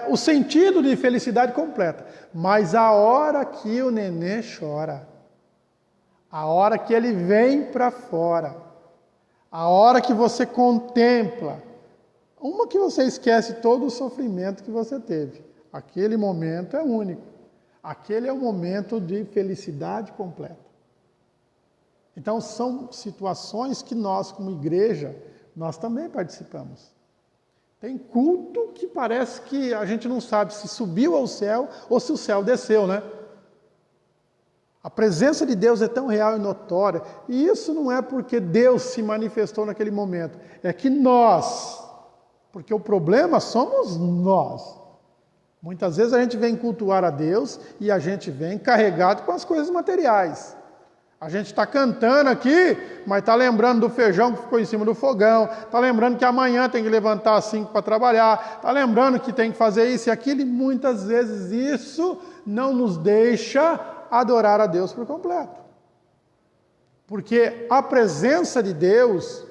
o sentido de felicidade completa. Mas a hora que o nenê chora, a hora que ele vem para fora, a hora que você contempla, uma que você esquece todo o sofrimento que você teve, aquele momento é único, aquele é o momento de felicidade completa. Então são situações que nós, como igreja, nós também participamos. Tem culto que parece que a gente não sabe se subiu ao céu ou se o céu desceu, né? A presença de Deus é tão real e notória, e isso não é porque Deus se manifestou naquele momento, é que nós, porque o problema somos nós. Muitas vezes a gente vem cultuar a Deus e a gente vem carregado com as coisas materiais. A gente está cantando aqui, mas está lembrando do feijão que ficou em cima do fogão, está lembrando que amanhã tem que levantar às 5 para trabalhar, está lembrando que tem que fazer isso e aquilo, e muitas vezes isso não nos deixa adorar a Deus por completo. Porque a presença de Deus,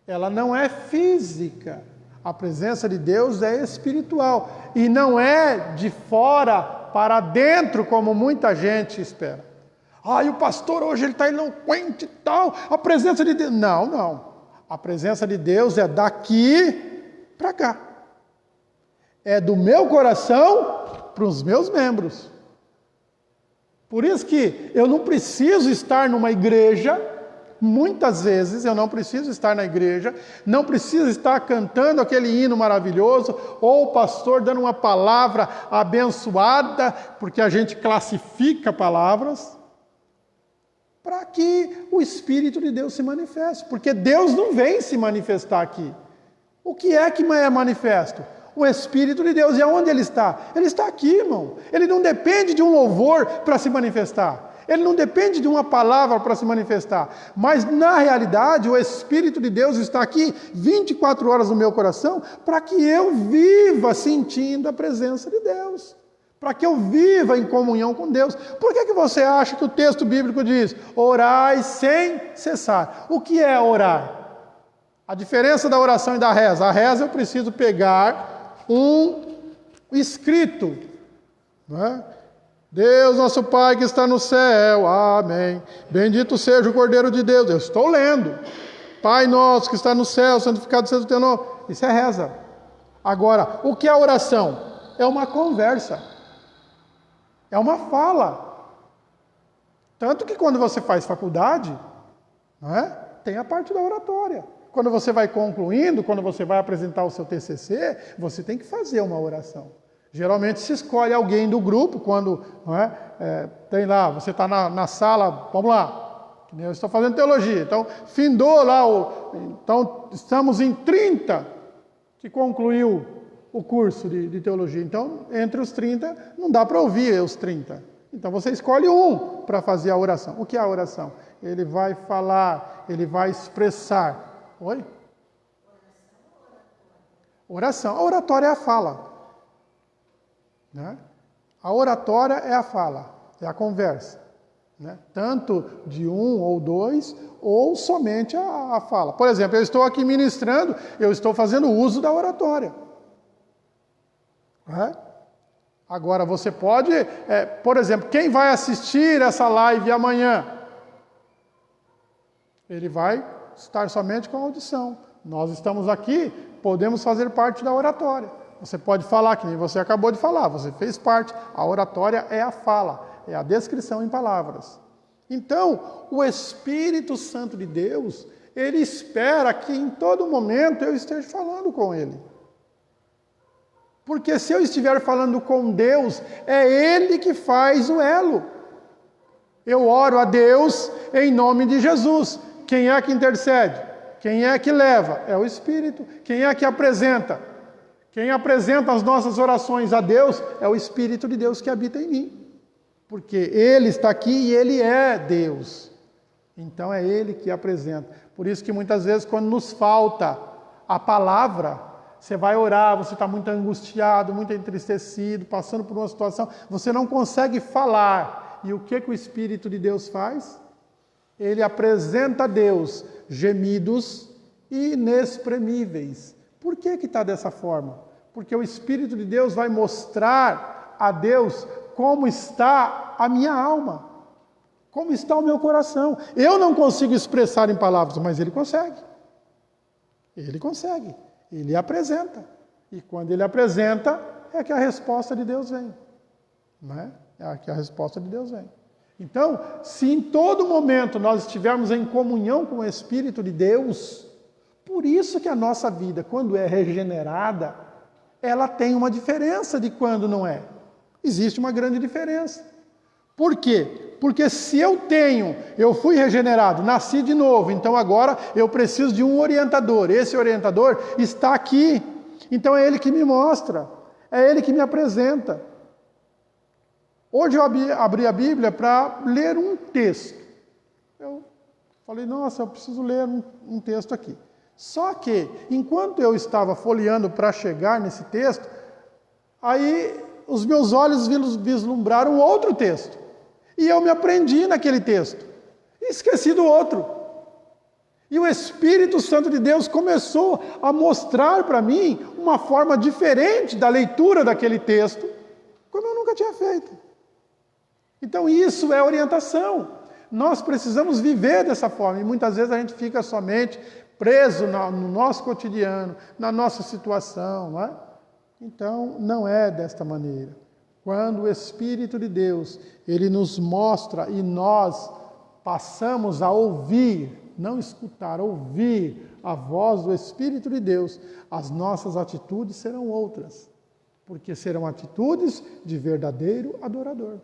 ela não é física, a presença de Deus é espiritual, e não é de fora para dentro, como muita gente espera. E o pastor hoje ele está eloquente e tal, a presença de Deus... Não. A presença de Deus é daqui para cá. É do meu coração para os meus membros. Por isso que eu não preciso estar numa igreja, muitas vezes eu não preciso estar na igreja, não preciso estar cantando aquele hino maravilhoso, ou o pastor dando uma palavra abençoada, porque a gente classifica palavras, para que o Espírito de Deus se manifeste, porque Deus não vem se manifestar aqui. O que é manifesto? O Espírito de Deus. E aonde Ele está? Ele está aqui, irmão. Ele não depende de um louvor para se manifestar. Ele não depende de uma palavra para se manifestar. Mas, na realidade, o Espírito de Deus está aqui 24 horas no meu coração para que eu viva sentindo a presença de Deus. Para que eu viva em comunhão com Deus. Por que você acha que o texto bíblico diz: orai sem cessar? O que é orar? A diferença da oração e da reza. A reza eu preciso pegar um escrito, não é? Deus nosso Pai que está no céu, amém. Bendito seja o Cordeiro de Deus. Eu estou lendo. Pai nosso que está no céu, santificado seja o teu nome. Isso é reza. Agora, o que é oração? É uma conversa. É uma fala. Tanto que quando você faz faculdade, não é? Tem a parte da oratória. Quando você vai concluindo, quando você vai apresentar o seu TCC, você tem que fazer uma oração. Geralmente se escolhe alguém do grupo, quando não é? Tem lá, você está na sala, vamos lá, eu estou fazendo teologia, então findou lá, então estamos em 30 que concluiu o curso de teologia. Então, entre os 30, não dá para ouvir os 30. Então, você escolhe um para fazer a oração. O que é a oração? Ele vai falar, ele vai expressar. Oi? Oração. A oratória é a fala. Né? A oratória é a fala, é a conversa. Né? Tanto de um ou dois, ou somente a fala. Por exemplo, eu estou aqui ministrando, eu estou fazendo uso da oratória. né? Agora você pode, por exemplo, quem vai assistir essa live amanhã? Ele vai estar somente com a audição. Nós estamos aqui, podemos fazer parte da oratória. Você pode falar, que nem você acabou de falar, você fez parte. A oratória é a fala, é a descrição em palavras. Então, o Espírito Santo de Deus, ele espera que em todo momento eu esteja falando com ele. Porque se eu estiver falando com Deus, é ele que faz o elo. Eu oro a Deus em nome de Jesus. Quem é que intercede? Quem é que leva? É o Espírito. Quem é que apresenta? Quem apresenta as nossas orações a Deus é o Espírito de Deus que habita em mim. Porque Ele está aqui e Ele é Deus. Então é Ele que apresenta. Por isso que muitas vezes quando nos falta a palavra, você vai orar, você está muito angustiado, muito entristecido, passando por uma situação, você não consegue falar. E o que o Espírito de Deus faz? Ele apresenta a Deus gemidos inexprimíveis. Por que está dessa forma? Porque o Espírito de Deus vai mostrar a Deus como está a minha alma, como está o meu coração. Eu não consigo expressar em palavras, mas Ele consegue. Ele consegue. Ele apresenta. E quando Ele apresenta, é que a resposta de Deus vem. Não é? É que a resposta de Deus vem. Então, se em todo momento nós estivermos em comunhão com o Espírito de Deus, por isso que a nossa vida, quando é regenerada, ela tem uma diferença de quando não é. Existe uma grande diferença. Por quê? Porque se eu fui regenerado, nasci de novo, então agora eu preciso de um orientador. Esse orientador está aqui. Então é Ele que me mostra, é Ele que me apresenta. Hoje eu abri a Bíblia para ler um texto. Eu falei, nossa, eu preciso ler um texto aqui. Só que, enquanto eu estava folheando para chegar nesse texto, aí os meus olhos vislumbraram outro texto. E eu me aprendi naquele texto. E esqueci do outro. E o Espírito Santo de Deus começou a mostrar para mim uma forma diferente da leitura daquele texto, como eu nunca tinha feito. Então isso é orientação. Nós precisamos viver dessa forma. E muitas vezes a gente fica somente preso no nosso cotidiano, na nossa situação, não é? Então, não é desta maneira. Quando o Espírito de Deus, Ele nos mostra e nós passamos a ouvir, não escutar, ouvir a voz do Espírito de Deus, as nossas atitudes serão outras, porque serão atitudes de verdadeiro adorador.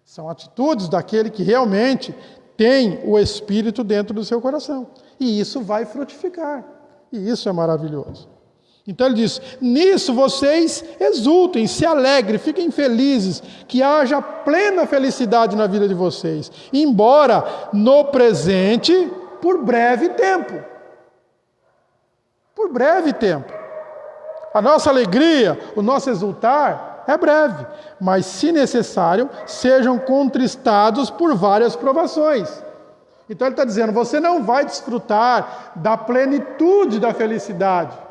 São atitudes daquele que realmente tem o Espírito dentro do seu coração. E isso vai frutificar. E isso é maravilhoso. Então ele diz, nisso vocês exultem, se alegrem, fiquem felizes, que haja plena felicidade na vida de vocês, embora no presente, por breve tempo. Por breve tempo. A nossa alegria, o nosso exultar é breve, mas se necessário, sejam contristados por várias provações. Então ele está dizendo, você não vai desfrutar da plenitude da felicidade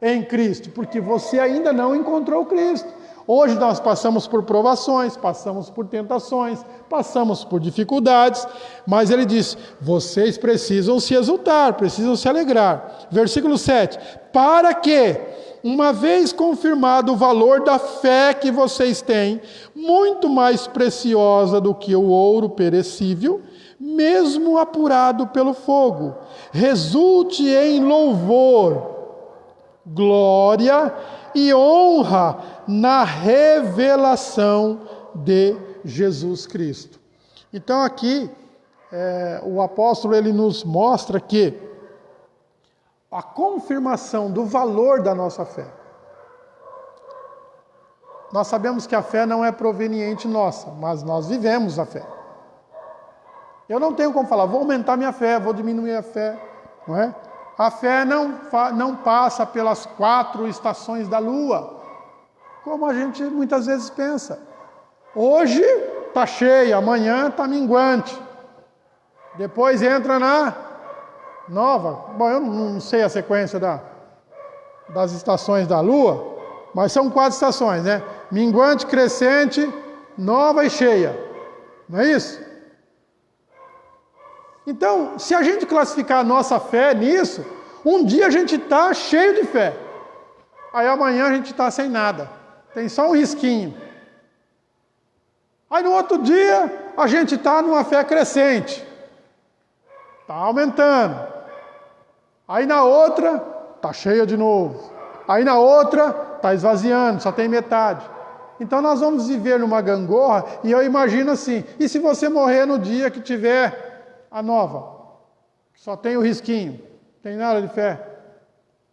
em Cristo, porque você ainda não encontrou Cristo. Hoje nós passamos por provações, passamos por tentações, passamos por dificuldades, mas ele diz, vocês precisam se exultar, precisam se alegrar. Versículo 7, para que, uma vez confirmado o valor da fé que vocês têm, muito mais preciosa do que o ouro perecível, mesmo apurado pelo fogo, resulte em louvor, glória e honra na revelação de Jesus Cristo. Então aqui, o apóstolo ele nos mostra que a confirmação do valor da nossa fé. Nós sabemos que a fé não é proveniente nossa, mas nós vivemos a fé. Eu não tenho como falar, vou aumentar minha fé, vou diminuir a fé, não é? A fé não passa pelas 4 estações da lua, como a gente muitas vezes pensa. Hoje está cheia, amanhã está minguante. Depois entra na nova. Bom, eu não sei a sequência das estações da lua, Mas são 4 estações, né? Minguante, crescente, nova e cheia. Não é isso? Então, se a gente classificar a nossa fé nisso, um dia a gente está cheio de fé. Aí amanhã a gente está sem nada. Tem só um risquinho. Aí no outro dia a gente está numa fé crescente. Está aumentando. Aí na outra, está cheia de novo. Aí na outra, está esvaziando, só tem metade. Então nós vamos viver numa gangorra, e eu imagino assim, e se você morrer no dia que tiver a nova? Só tem o risquinho, não tem nada de fé.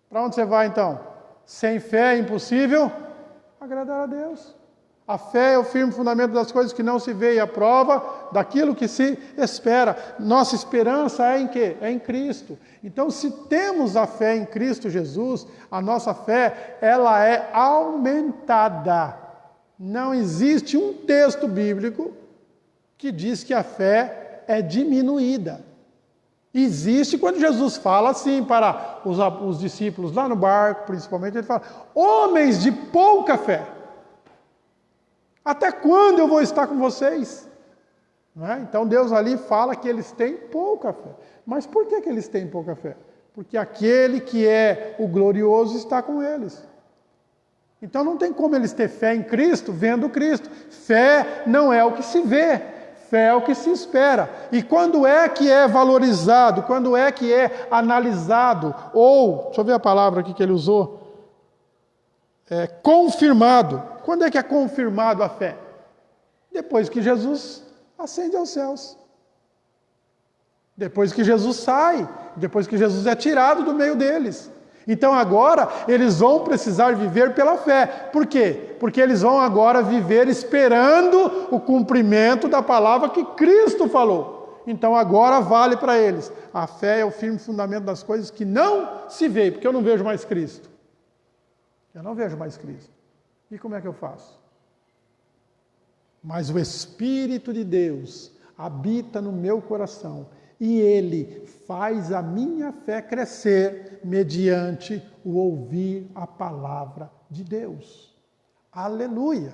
Para onde você vai então? Sem fé é impossível agradar a Deus. A fé é o firme fundamento das coisas que não se vê e a prova daquilo que se espera. Nossa esperança é em quê? É em Cristo. Então, se temos a fé em Cristo Jesus, a nossa fé, ela é aumentada. Não existe um texto bíblico que diz que a fé é diminuída. Existe quando Jesus fala assim para os discípulos lá no barco, principalmente, ele fala, homens de pouca fé. Até quando eu vou estar com vocês? Não é? Então Deus ali fala que eles têm pouca fé. Mas por que eles têm pouca fé? Porque aquele que é o glorioso está com eles. Então não tem como eles ter fé em Cristo vendo Cristo. Fé não é o que se vê, fé é o que se espera. E quando é que é valorizado, quando é que é analisado, ou, deixa eu ver a palavra aqui que ele usou, confirmado. Quando é que é confirmado a fé? Depois que Jesus ascende aos céus. Depois que Jesus sai, depois que Jesus é tirado do meio deles. Então agora eles vão precisar viver pela fé. Por quê? Porque eles vão agora viver esperando o cumprimento da palavra que Cristo falou. Então agora vale para eles. A fé é o firme fundamento das coisas que não se vê, porque eu não vejo mais Cristo. Eu não vejo mais Cristo. E como é que eu faço? Mas o Espírito de Deus habita no meu coração e Ele faz a minha fé crescer mediante o ouvir a palavra de Deus. Aleluia!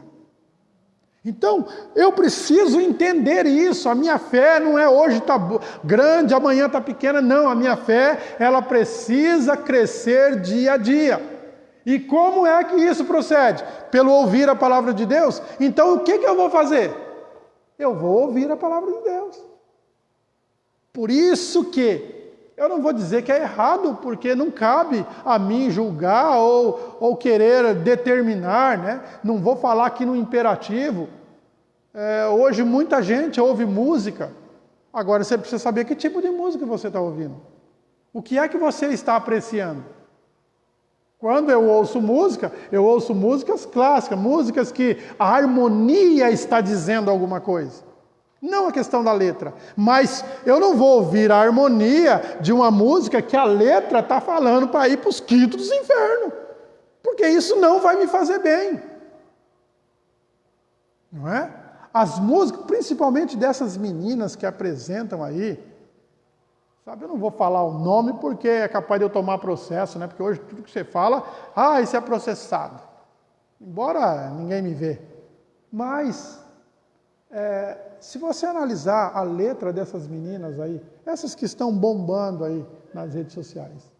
Então, eu preciso entender isso. A minha fé não é hoje está grande, amanhã está pequena. Não, a minha fé, ela precisa crescer dia a dia. E como é que isso procede? Pelo ouvir a palavra de Deus? Então o que eu vou fazer? Eu vou ouvir a palavra de Deus. Por isso que, eu não vou dizer que é errado, porque não cabe a mim julgar ou querer determinar, né? Não vou falar aqui no imperativo. Hoje muita gente ouve música, agora você precisa saber que tipo de música você está ouvindo. O que é que você está apreciando? Quando eu ouço músicas clássicas, músicas que a harmonia está dizendo alguma coisa. Não a questão da letra, mas eu não vou ouvir a harmonia de uma música que a letra está falando para ir para os quintos do inferno, porque isso não vai me fazer bem. Não é? As músicas, principalmente dessas meninas que apresentam aí, sabe, eu não vou falar o nome porque é capaz de eu tomar processo, né? Porque hoje tudo que você fala, isso é processado. Embora ninguém me vê. Mas, se você analisar a letra dessas meninas aí, essas que estão bombando aí nas redes sociais.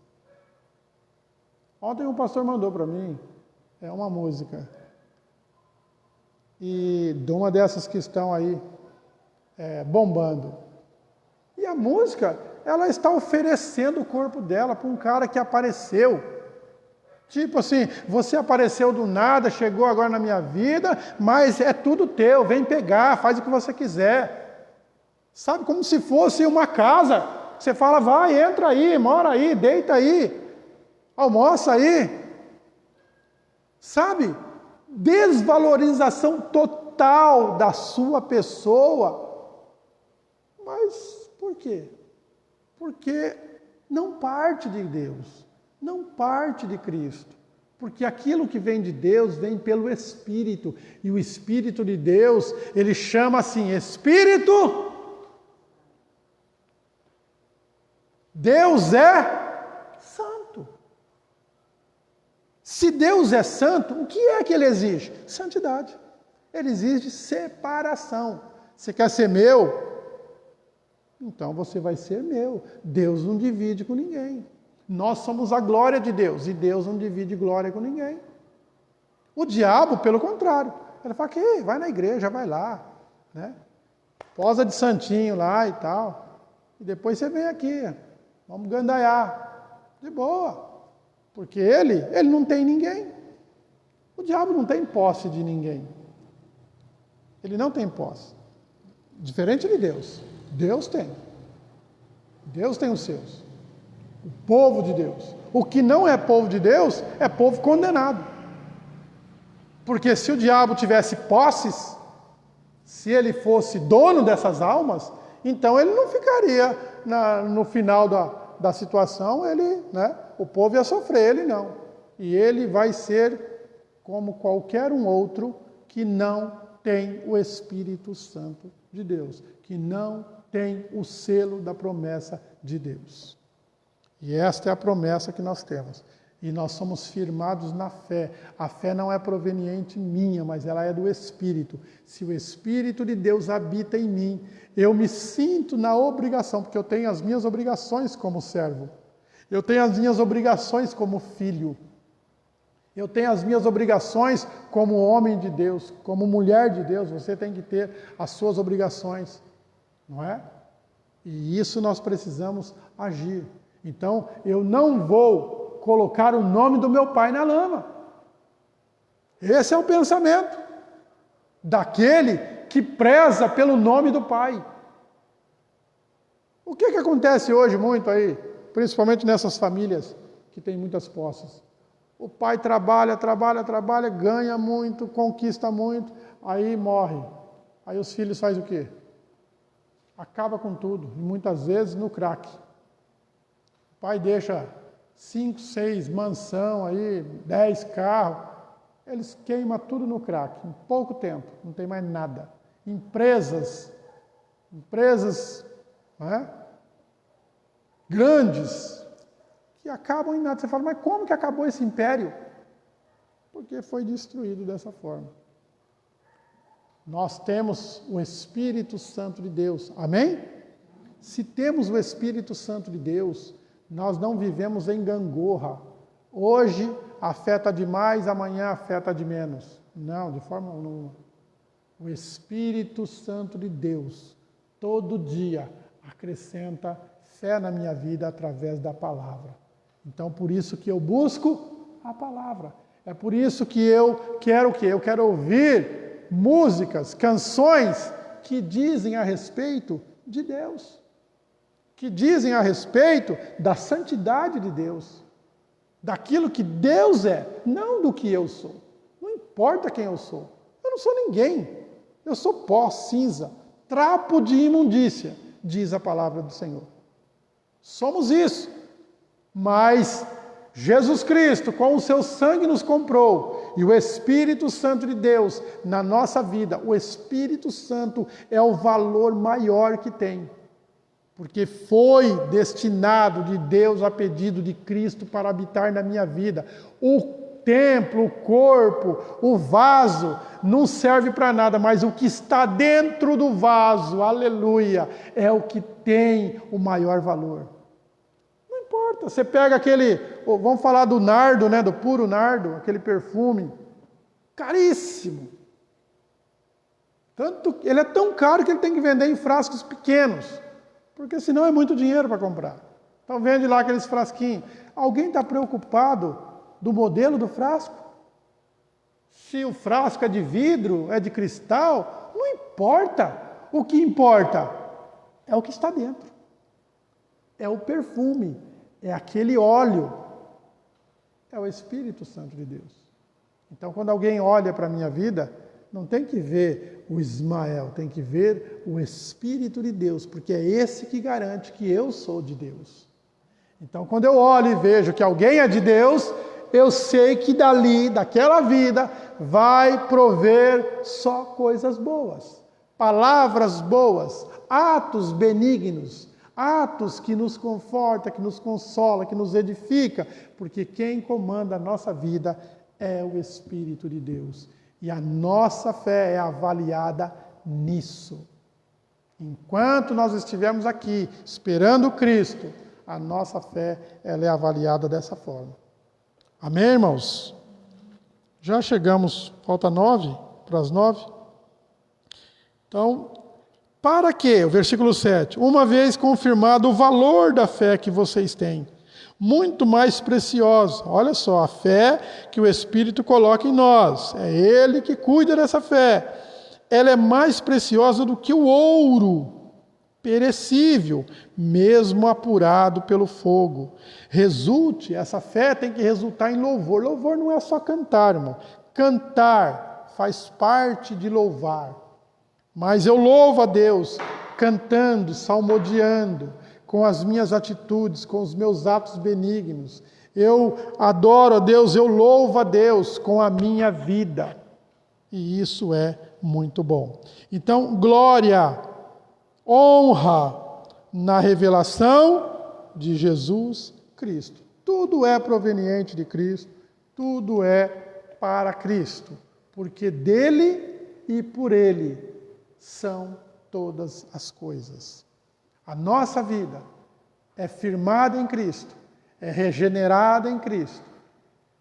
Ontem um pastor mandou para mim, uma música. E de uma dessas que estão aí bombando. E a música, ela está oferecendo o corpo dela para um cara que apareceu. Tipo assim, você apareceu do nada, chegou agora na minha vida, mas é tudo teu, vem pegar, faz o que você quiser. Sabe, como se fosse uma casa. Você fala, vai, entra aí, mora aí, deita aí, almoça aí. Sabe, desvalorização total da sua pessoa. Mas por quê? Porque não parte de Deus, não parte de Cristo. Porque aquilo que vem de Deus vem pelo Espírito. E o Espírito de Deus, ele chama assim, Espírito. Deus é santo. Se Deus é santo, o que é que ele exige? Santidade. Ele exige separação. Você quer ser meu? Então você vai ser meu. Deus não divide com ninguém. Nós somos a glória de Deus e Deus não divide glória com ninguém. O diabo, pelo contrário, ele fala que vai na igreja, vai lá, né? Posa de santinho lá e tal. E depois você vem aqui, vamos gandaiar. De boa. Porque ele não tem ninguém. O diabo não tem posse de ninguém. Ele não tem posse. Diferente de Deus. Deus tem. Deus tem os seus. O povo de Deus. O que não é povo de Deus é povo condenado. Porque se o diabo tivesse posses, se ele fosse dono dessas almas, então ele não ficaria no final da situação, o povo ia sofrer, ele não. E ele vai ser como qualquer um outro que não tem o Espírito Santo de Deus, que não tem o selo da promessa de Deus. E esta é a promessa que nós temos. E nós somos firmados na fé. A fé não é proveniente minha, mas ela é do Espírito. Se o Espírito de Deus habita em mim, eu me sinto na obrigação, porque eu tenho as minhas obrigações como servo. Eu tenho as minhas obrigações como filho. Eu tenho as minhas obrigações como homem de Deus, como mulher de Deus. Você tem que ter as suas obrigações, não é? E isso nós precisamos agir. Então, eu não vou colocar o nome do meu pai na lama. Esse é o pensamento daquele que preza pelo nome do pai. O que acontece hoje muito aí, principalmente nessas famílias que têm muitas posses? O pai trabalha, ganha muito, conquista muito, aí morre. Aí os filhos fazem o quê? Acaba com tudo, e muitas vezes no crack. O pai deixa 5, 6 mansão aí, 10 carros, eles queimam tudo no crack, em pouco tempo, não tem mais nada. Empresas, não é? Grandes, que acabam em nada. Você fala, mas como que acabou esse império? Porque foi destruído dessa forma. Nós temos o Espírito Santo de Deus, amém? Se temos o Espírito Santo de Deus, nós não vivemos em gangorra. Hoje afeta demais, amanhã afeta de menos. Não, de forma nenhuma. O Espírito Santo de Deus, todo dia, acrescenta fé na minha vida através da palavra. Então, por isso que eu busco a palavra. É por isso que eu quero o quê? Eu quero ouvir músicas, canções que dizem a respeito de Deus. Que dizem a respeito da santidade de Deus, daquilo que Deus é, não do que eu sou. Não importa quem eu sou. Eu não sou ninguém. Eu sou pó, cinza, trapo de imundícia, diz a palavra do Senhor. Somos isso. Mas Jesus Cristo, com o seu sangue nos comprou, e o Espírito Santo de Deus na nossa vida, o Espírito Santo é o valor maior que tem. Porque foi destinado de Deus a pedido de Cristo para habitar na minha vida. O templo, o corpo, o vaso não serve para nada, mas o que está dentro do vaso, aleluia, é o que tem o maior valor. Não importa, você pega aquele, vamos falar do nardo, né, do puro nardo, aquele perfume, caríssimo. Ele é tão caro que ele tem que vender em frascos pequenos. Porque senão é muito dinheiro para comprar. Então vende lá aqueles frasquinhos. Alguém está preocupado do modelo do frasco? Se o frasco é de vidro, é de cristal, não importa. O que importa é o que está dentro. É o perfume, é aquele óleo. É o Espírito Santo de Deus. Então quando alguém olha para a minha vida, não tem que ver o Ismael, tem que ver o Espírito de Deus, porque é esse que garante que eu sou de Deus. Então, quando eu olho e vejo que alguém é de Deus, eu sei que dali, daquela vida, vai prover só coisas boas, palavras boas, atos benignos, atos que nos conforta, que nos consola, que nos edifica, porque quem comanda a nossa vida é o Espírito de Deus. E a nossa fé é avaliada nisso. Enquanto nós estivermos aqui esperando Cristo, a nossa fé ela é avaliada dessa forma. Amém, irmãos? Já chegamos, falta 9 para as 9. Então, para que, o versículo 7, uma vez confirmado o valor da fé que vocês têm, muito mais preciosa, olha só, a fé que o Espírito coloca em nós, é Ele que cuida dessa fé, ela é mais preciosa do que o ouro, perecível, mesmo apurado pelo fogo. Essa fé tem que resultar em louvor. Louvor não é só cantar, irmão. Cantar faz parte de louvar. Mas eu louvo a Deus cantando, salmodiando, com as minhas atitudes, com os meus atos benignos. Eu adoro a Deus, eu louvo a Deus com a minha vida. E isso é muito bom. Então, glória, honra na revelação de Jesus Cristo. Tudo é proveniente de Cristo, tudo é para Cristo, porque dele e por ele são todas as coisas. A nossa vida é firmada em Cristo, é regenerada em Cristo,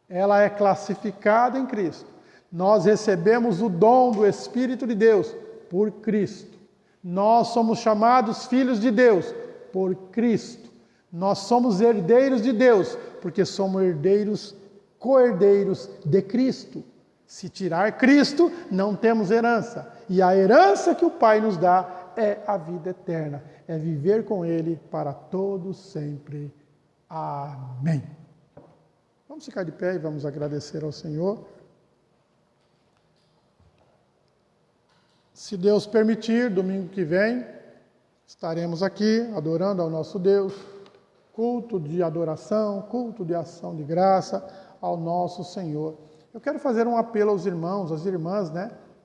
ela é classificada em Cristo. Nós recebemos o dom do Espírito de Deus por Cristo. Nós somos chamados filhos de Deus por Cristo. Nós somos herdeiros de Deus, porque somos herdeiros, co-herdeiros de Cristo. Se tirar Cristo, não temos herança. E a herança que o Pai nos dá é a vida eterna. É viver com Ele para todos sempre. Amém. Vamos ficar de pé e vamos agradecer ao Senhor. Se Deus permitir, domingo que vem, estaremos aqui adorando ao nosso Deus, culto de adoração, culto de ação de graça ao nosso Senhor. Eu quero fazer um apelo aos irmãos, às irmãs,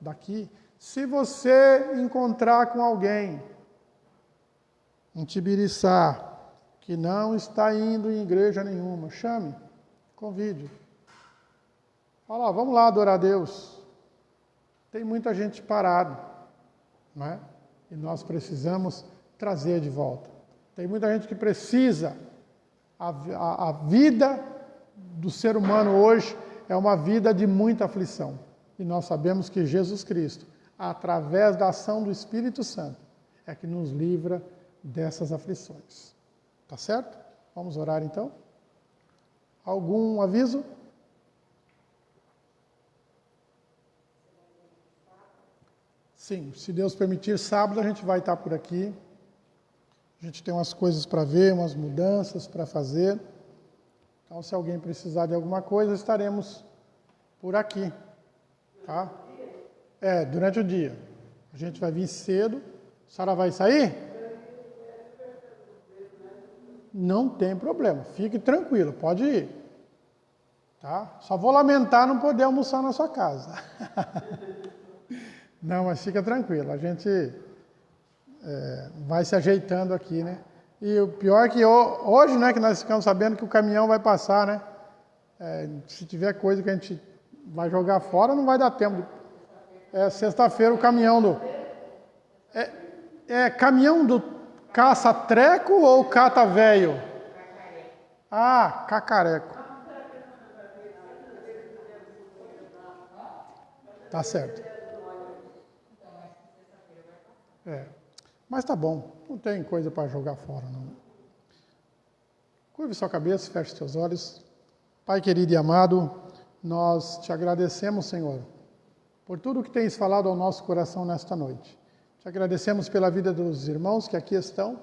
daqui. Se você encontrar com alguém em Tibiriçá que não está indo em igreja nenhuma, chame, convide. Fala, vamos lá adorar a Deus. Tem muita gente parada, não é? E nós precisamos trazer de volta. Tem muita gente que precisa. A vida do ser humano hoje é uma vida de muita aflição. E nós sabemos que Jesus Cristo, através da ação do Espírito Santo, é que nos livra dessas aflições. Tá certo? Vamos orar então? Algum aviso? Sim, se Deus permitir, sábado a gente vai estar por aqui. A gente tem umas coisas para ver, umas mudanças para fazer. Então, se alguém precisar de alguma coisa, estaremos por aqui. Tá? Durante o dia. A gente vai vir cedo. A senhora vai sair? Não tem problema. Fique tranquilo, pode ir. Tá? Só vou lamentar não poder almoçar na sua casa. Não, mas fica tranquilo, a gente vai se ajeitando aqui, né? E o pior é que hoje, né, que nós ficamos sabendo que o caminhão vai passar, né? Se tiver coisa que a gente vai jogar fora, não vai dar tempo. Sexta-feira o caminhão do... caminhão do caça-treco ou cata-velho? Ah, cacareco. Tá certo. Mas tá bom, não tem coisa para jogar fora, não. Curve sua cabeça, feche seus olhos. Pai querido e amado, nós te agradecemos, Senhor, por tudo que tens falado ao nosso coração nesta noite. Te agradecemos pela vida dos irmãos que aqui estão,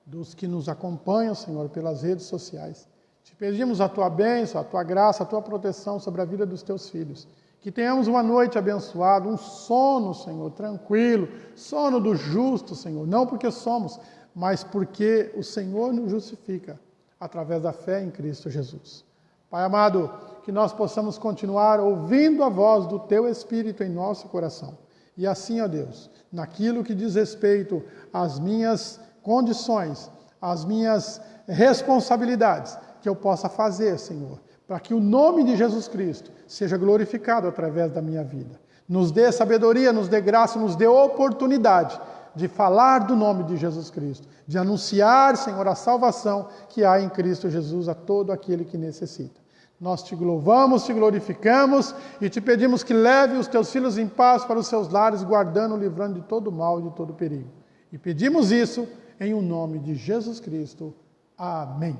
dos que nos acompanham, Senhor, pelas redes sociais. Te pedimos a tua bênção, a tua graça, a tua proteção sobre a vida dos teus filhos. Que tenhamos uma noite abençoada, um sono, Senhor, tranquilo, sono do justo, Senhor, não porque somos, mas porque o Senhor nos justifica, através da fé em Cristo Jesus. Pai amado, que nós possamos continuar ouvindo a voz do Teu Espírito em nosso coração. E assim, ó Deus, naquilo que diz respeito às minhas condições, as minhas responsabilidades, que eu possa fazer, Senhor, para que o nome de Jesus Cristo seja glorificado através da minha vida. Nos dê sabedoria, nos dê graça, nos dê oportunidade de falar do nome de Jesus Cristo, de anunciar, Senhor, a salvação que há em Cristo Jesus a todo aquele que necessita. Nós te louvamos, te glorificamos e te pedimos que leve os teus filhos em paz para os seus lares, guardando, livrando de todo mal e de todo perigo. E pedimos isso em o nome de Jesus Cristo. Amém.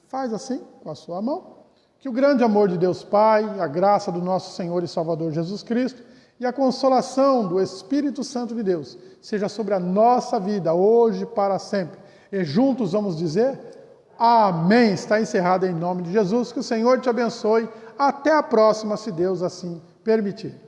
Faz assim com a sua mão. Que o grande amor de Deus Pai, a graça do nosso Senhor e Salvador Jesus Cristo e a consolação do Espírito Santo de Deus seja sobre a nossa vida, hoje e para sempre. E juntos vamos dizer, amém. Está encerrado em nome de Jesus. Que o Senhor te abençoe. Até a próxima, se Deus assim permitir.